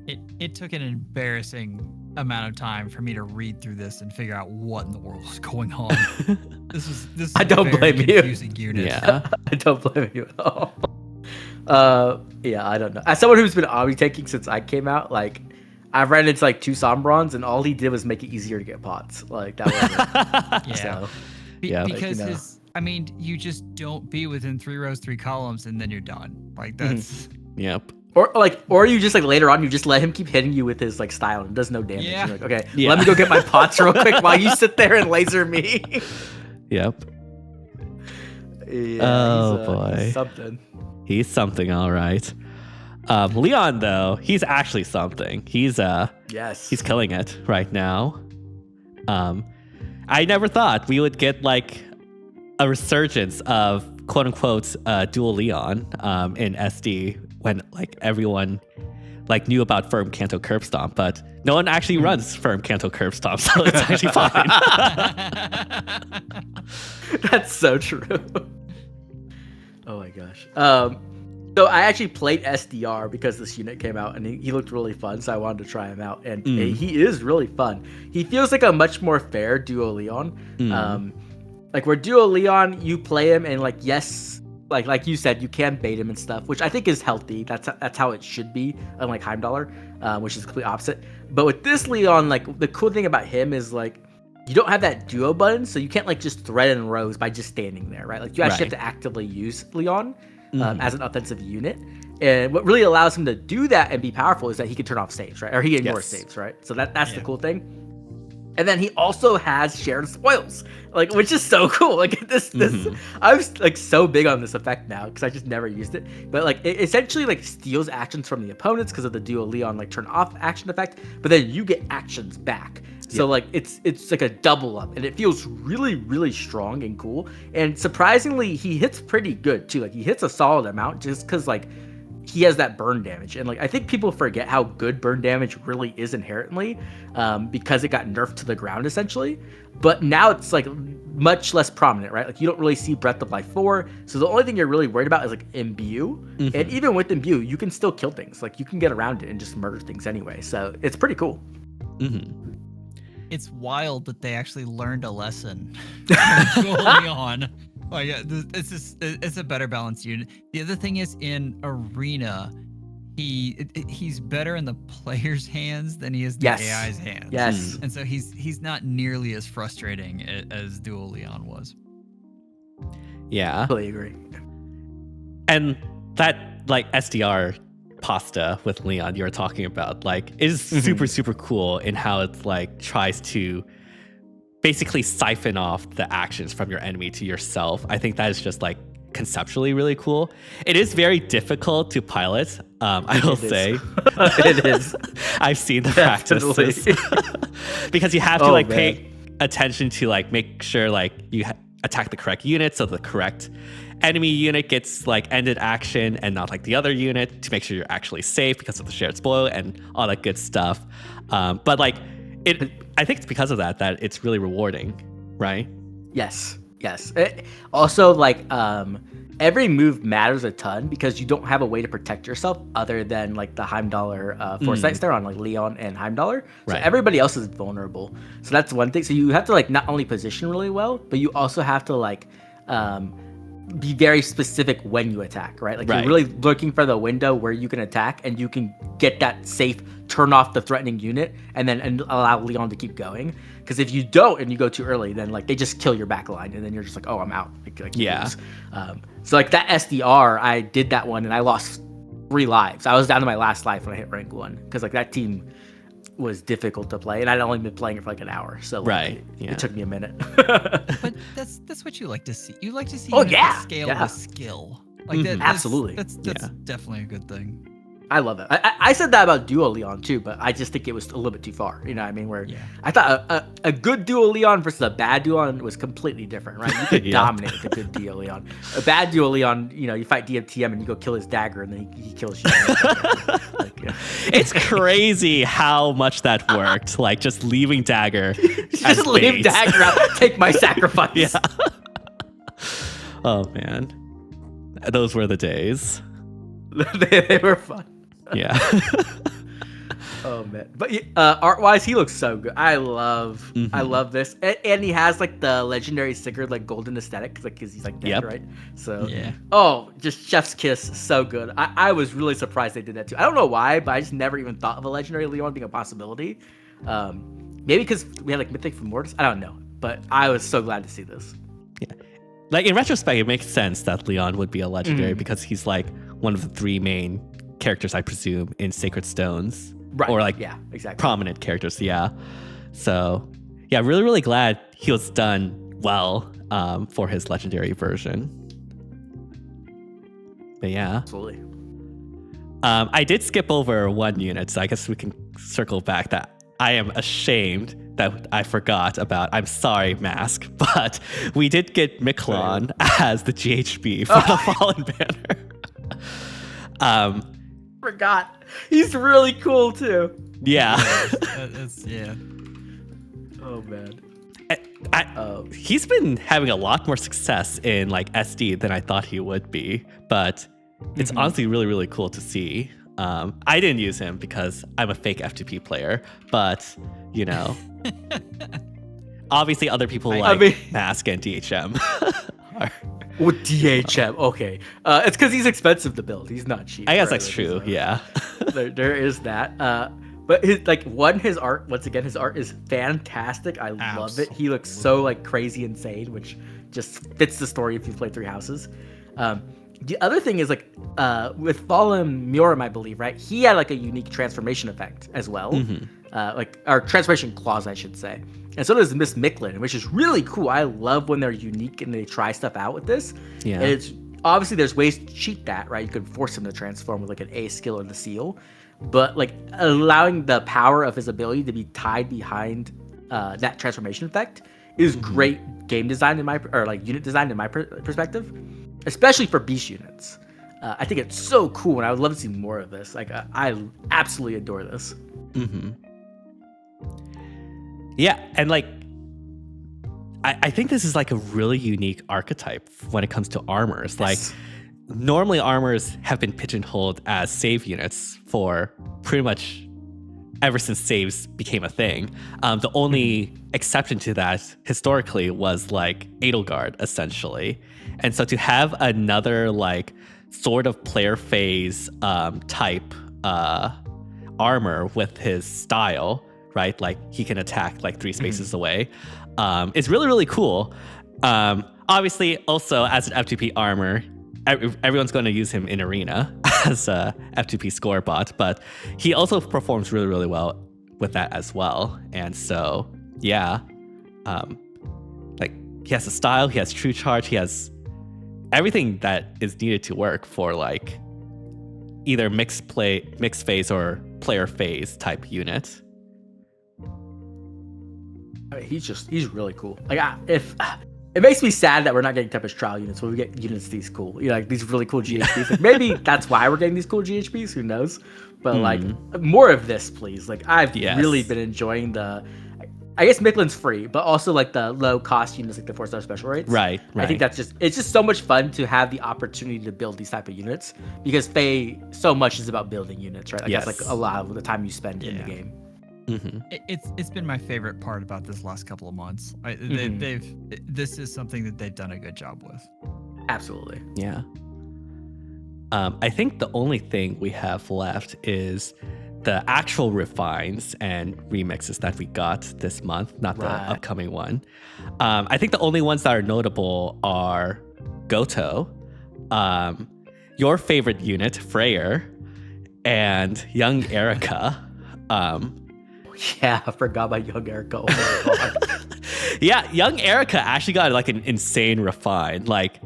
It took an embarrassing amount of time for me to read through this and figure out what in the world was going on. This is I don't blame you. Confusing unit. Yeah. I don't blame you at all. Yeah, I don't know. As someone who's been Omni taking since I came out, like I've ran into like 2 Sombrons and all he did was make it easier to get pots. Like that was it. Yeah. So, Because like, you just don't be within 3 rows, 3 columns, and then you're done. Like that's Yep. Or you just like later on you just let him keep hitting you with his like style and does no damage. Yeah. You're like, okay, let me go get my pots real quick while you sit there and laser me. Yep. Yeah, boy. He's something. He's something, all right. Leon, though, he's actually something. He's killing it right now. I never thought we would get like a resurgence of quote unquote dual Leon in SD when like everyone like knew about Firm Canto Curb Stomp, but no one actually runs Firm Canto Curb Stomp, so it's actually fine. That's so true. Oh my gosh. So I actually played SDR because this unit came out and he looked really fun, so I wanted to try him out. And he is really fun. He feels like a much more fair Duo Leon. Like where Duo Leon, you play him and like yes, like you said, you can bait him and stuff, which I think is healthy. That's how it should be, unlike Heimdallr, which is the complete opposite. But with this Leon, like the cool thing about him is like you don't have that duo button, so you can't like just thread in rows by just standing there, right? Like you actually have to actively use Leon as an offensive unit. And what really allows him to do that and be powerful is that he can turn off saves, right? Or he ignores saves, right? So that's the cool thing. And then he also has shared spoils, like which is so cool. Like this, I'm like so big on this effect now because I just never used it. But like it essentially like steals actions from the opponents because of the Duo Leon like turn off action effect. But then you get actions back. So like it's like a double up, and it feels really, really strong and cool. And surprisingly, he hits pretty good too. Like he hits a solid amount just because like he has that burn damage. And like I think people forget how good burn damage really is inherently because it got nerfed to the ground essentially. But now it's like much less prominent, right? Like you don't really see Breath of Life 4. So the only thing you're really worried about is like Imbue. And even with Imbue, you can still kill things. Like you can get around it and just murder things anyway. So it's pretty cool. It's wild that they actually learned a lesson early on. Like it's a better balanced unit. The other thing is in Arena, he's better in the player's hands than he is the Yes. AI's hands. Yes. And so he's not nearly as frustrating as Dual Leon was. Yeah. Totally agree. And that like SDR pasta with Leon you were talking about, like, is super, super cool in how it's like tries to basically siphon off the actions from your enemy to yourself. I think that is just like conceptually really cool. It is very difficult to pilot. I will say It is. I've seen the practices because you have to pay attention to like make sure like you attack the correct unit, so the correct enemy unit gets like ended action and not like the other unit, to make sure you're actually safe because of the shared spoil and all that good stuff. But like I think it's because of that it's really rewarding, right? Yes. Also, like, every move matters a ton because you don't have a way to protect yourself other than like the Heimdallr foresights there on like Leon and Heimdallr. So everybody else is vulnerable. So that's one thing. So you have to like not only position really well, but you also have to like be very specific when you attack, right? Like you're really looking for the window where you can attack and you can get that safe, turn off the threatening unit, and then allow Leon to keep going. Because if you don't and you go too early, then like they just kill your back line, and then you're just like, oh, I'm out. Like yeah. So like that SDR, I did that one and I lost 3 lives. I was down to my last life when I hit rank 1 because like that team was difficult to play, and I'd only been playing it for like an hour, so like, it took me a minute. But that's what you like to see. You like to see scale with skill. Like that, absolutely. That's definitely a good thing. I love it. I said that about Duo Leon too, but I just think it was a little bit too far. You know what I mean? Where I thought a good Duo Leon versus a bad Duo Leon was completely different, right? You could dominate with a good Duo Leon. A bad Duo Leon, you know, you fight DMTM and you go kill his dagger, and then he kills you. It's crazy how much that worked. Like just leaving dagger. Just leave dagger out. Take my sacrifice. Yeah. Oh man, those were the days. they were fun. Yeah. Oh man, but art-wise, he looks so good. I love this, and he has like the legendary Sigurd like golden aesthetic, like because he's like dead, right? So just chef's kiss, so good. I was really surprised they did that too. I don't know why, but I just never even thought of a legendary Leon being a possibility. Maybe because we had like Mythic from Mortis. I don't know, but I was so glad to see this. Yeah, like in retrospect, it makes sense that Leon would be a legendary because he's like one of the 3 main characters, I presume, in Sacred Stones. Right. Or like prominent characters, So really, really glad he was done well for his legendary version. But yeah. Absolutely. I did skip over 1 unit, so I guess we can circle back that I am ashamed that I forgot about. I'm sorry, Mask, but we did get Miklan as the GHB for the Fallen Banner. Forgot. He's really cool too. Yeah. Oh man. He's been having a lot more success in like SD than I thought he would be, but it's honestly really, really cool to see. I didn't use him because I'm a fake FTP player, but you know, obviously other people Mask and DHM. With DHM, okay. It's because he's expensive to build. He's not cheap. I guess that's true. Yeah. there is that. But his art, once again, his art is fantastic. I love it. He looks so like crazy insane, which just fits the story if you've played 3 Houses. The other thing is like with Fallen Murim, I believe, right? He had like a unique transformation effect as well. Or transformation clause, I should say. And so does Miss Miklan, which is really cool. I love when they're unique and they try stuff out with this. Yeah. And it's obviously there's ways to cheat that, right? You could force him to transform with like an A skill or the seal, but like allowing the power of his ability to be tied behind that transformation effect is great game design unit design in my perspective, especially for beast units. I think it's so cool, and I would love to see more of this. Like I absolutely adore this. Yeah, and like I think this is like a really unique archetype when it comes to armors. Like normally armors have been pigeonholed as save units for pretty much ever since saves became a thing. The only exception to that historically was like Edelgard, essentially. And so to have another like sort of player phase type armor with his style, right? Like he can attack like 3 spaces away. It's really, really cool. Obviously, also as an F2P armor, everyone's going to use him in Arena as a F2P score bot, but he also performs really, really well with that as well. And so, yeah, like he has a style, he has true charge, he has everything that is needed to work for like either mixed phase or player phase type unit. I mean, he's really cool. Like if it makes me sad that we're not getting Tempest Trial units when we get units these cool, like these really cool GHPs. Like, maybe that's why we're getting these cool GHPs. Who knows? But like more of this, please. Like I've really been enjoying I guess Miklan's free, but also like the low cost units, like the 4-star special rates. Right. I think it's just so much fun to have the opportunity to build these type of units because so much is about building units, right? Like that's like a lot of the time you spend in the game. It's been my favorite part about this last couple of months. This is something that they've done a good job with. Absolutely. Yeah. I think the only thing we have left is the actual refines and remixes that we got this month, not the upcoming one. I think the only ones that are notable are Goto, your favorite unit, Freyr, and Young Erica. Yeah, I forgot about Young Erica. Oh my God. Yeah, Young Erica actually got like an insane refine. Like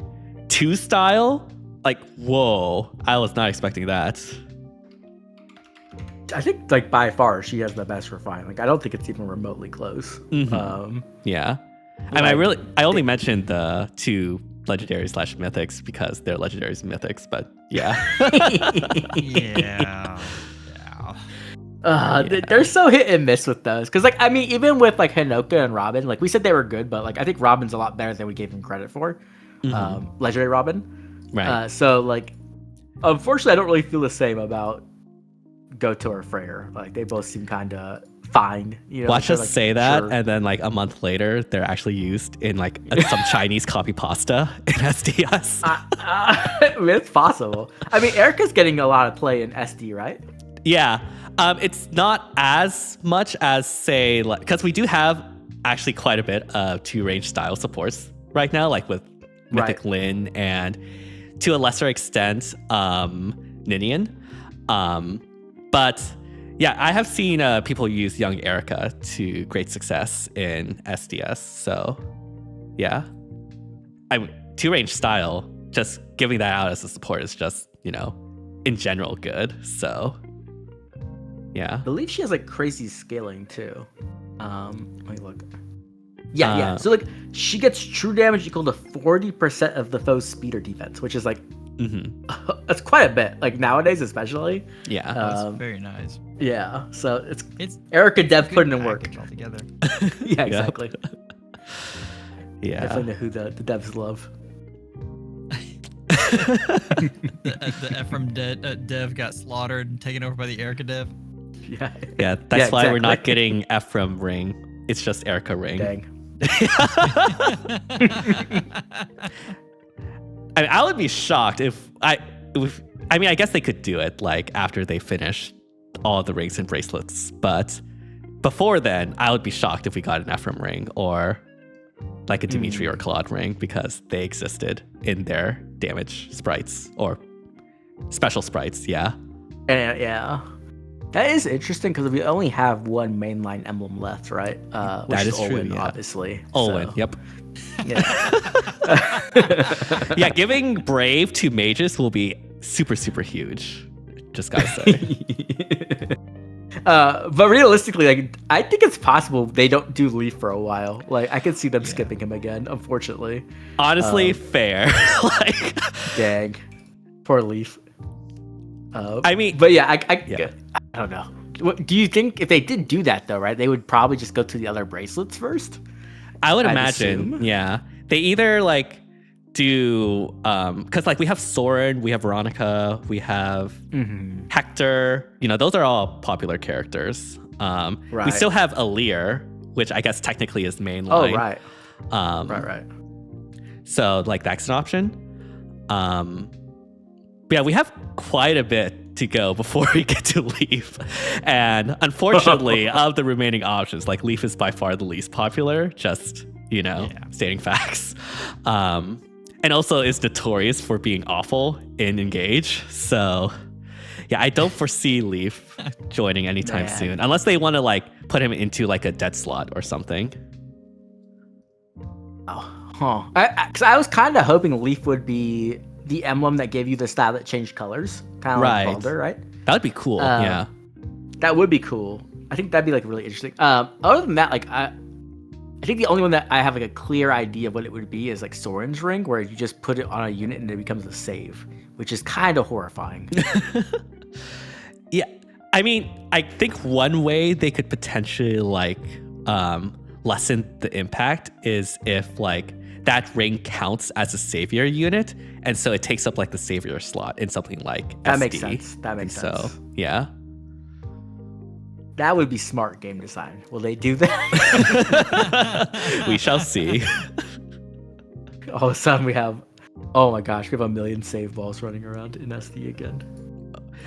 2 style, like whoa, I was not expecting that. I think like by far she has the best refine. Like I don't think it's even remotely close. Yeah. I mean, I only mentioned the 2 legendaries / mythics because they're legendaries and mythics, but yeah. They're so hit and miss with those. Because like I mean, even with like Hinoka and Robin, like we said they were good, but like I think Robin's a lot better than we gave him credit for. Legendary Robin. Right. So like unfortunately I don't really feel the same about Goto or Freyr. Like they both seem kind of fine. Watch us like, say that, and then like a month later, they're actually used in like some Chinese copy pasta in SDS. It's possible. I mean, Erica's getting a lot of play in SD, right? Yeah. It's not as much as say, like, because we do have actually quite a bit of 2-range style supports right now, like with Mythic Lyn and to a lesser extent, Ninian. But yeah, I have seen people use Young Erica to great success in SDS. So yeah, 2-range style, just giving that out as a support is just, in general good. So yeah. I believe she has like crazy scaling too. Let me look. Yeah. So like she gets true damage equal to 40% of the foe's speed or defense, which is like that's quite a bit. Like nowadays, especially. Yeah, that's very nice. Yeah. So it's Erica Dev putting in work altogether. Yeah, exactly. Yeah. Definitely know who the devs love. the Ephraim dev got slaughtered and taken over by the Erica dev. Yeah, that's why we're not getting Ephraim Ring. It's just Erica Ring. Dang. I would be shocked if I guess they could do it like after they finish all the rings and bracelets, but before then, I would be shocked if we got an Ephraim Ring or like a Dimitri or Claude Ring because they existed in their damage sprites or special sprites. Yeah. Yeah. That is interesting because we only have one mainline emblem left, right? Which that is Olwen, true, yeah. Obviously. Olwen, yep. Yeah. Yeah, giving Brave to mages will be super, super huge. Just gotta say. But realistically, like I think it's possible they don't do Leaf for a while. Like I could see them skipping him again, unfortunately. Honestly, fair. Like, dang, poor Leaf. I mean, but yeah, I don't know. Do you think if they did do that though, right? They would probably just go to the other bracelets first. I would imagine. Assume. Yeah, they either like do because like we have Soren, we have Veronica, we have Hector. Those are all popular characters. We still have Alir, which I guess technically is mainline. Oh right. Right. So like that's an option. But yeah, we have quite a bit to go before we get to Leaf. And unfortunately, of the remaining options, like Leaf is by far the least popular, just, stating facts. And also is notorious for being awful in Engage. So yeah, I don't foresee Leaf joining anytime soon, unless they want to like put him into like a dead slot or something. Because I was kind of hoping Leaf would be the emblem that gave you the style that changed colors, kind of like Baldur, right? That would be cool. Yeah, that would be cool. I think that'd be like really interesting. Other than that, like I think the only one that I have like a clear idea of what it would be is like Soren's Ring, where you just put it on a unit and it becomes a save, which is kind of horrifying. Yeah, I mean, I think one way they could potentially like lessen the impact is if like that ring counts as a savior unit, and so it takes up like the savior slot in something like that SD. Makes sense. That makes sense. So yeah, that would be smart game design. Will they do that? We shall see. All of a sudden we have, oh my gosh, we have a million save balls running around in SD again.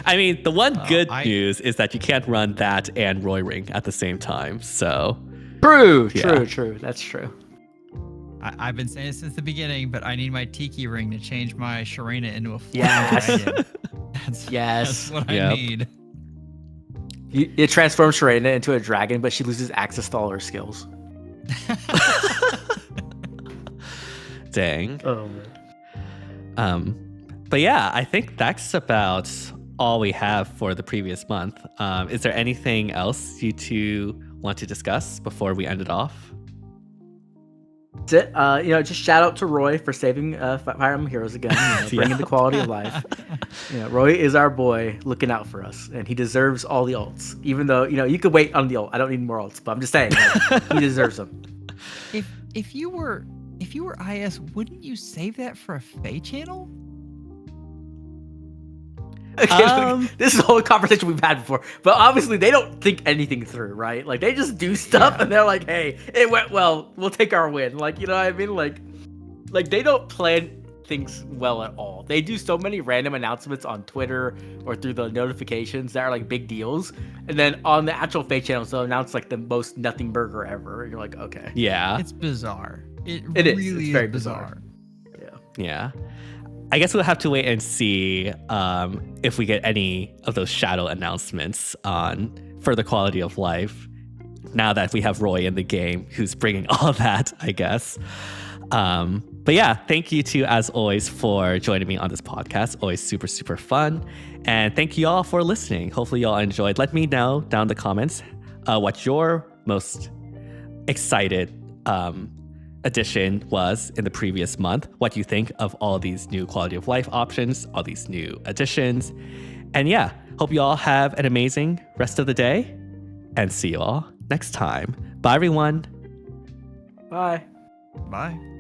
I mean, the one good news is that you can't run that and Roy Ring at the same time. So true. That's true. I've been saying it since the beginning, but I need my Tiki Ring to change my Sharena into a dragon. That's what I need. It transforms Sharena into a dragon, but she loses access to all her skills. Dang. Oh man. But yeah, I think that's about all we have for the previous month. Is there anything else you two want to discuss before we end it off? That's it. Just shout out to Roy for saving Fire Emblem Heroes again, bringing the quality of life. Roy is our boy, looking out for us, and he deserves all the ults. Even though you could wait on the ult. I don't need more ults, but I'm just saying he deserves them. If you were IS, wouldn't you save that for a Fae channel? This is a whole conversation we've had before, but obviously they don't think anything through, right? Like they just do stuff and they're like, "Hey, it went well. We'll take our win." Like, you know what I mean? Like they don't plan things well at all. They do so many random announcements on Twitter or through the notifications that are like big deals, and then on the actual Fae channels they'll announce like the most nothing burger ever. And you're like, okay, yeah, it's bizarre. It really is very bizarre. Yeah. I guess we'll have to wait and see if we get any of those shadow announcements for the quality of life now that we have Roy in the game, who's bringing all that, I guess. But yeah, thank you to, as always, for joining me on this podcast. Always super, super fun. And thank you all for listening. Hopefully you all enjoyed. Let me know down in the comments what your most excited addition was in the previous month, what you think of all these new quality of life options, all these new additions. And yeah, hope you all have an amazing rest of the day and see you all next time. Bye everyone. Bye. Bye.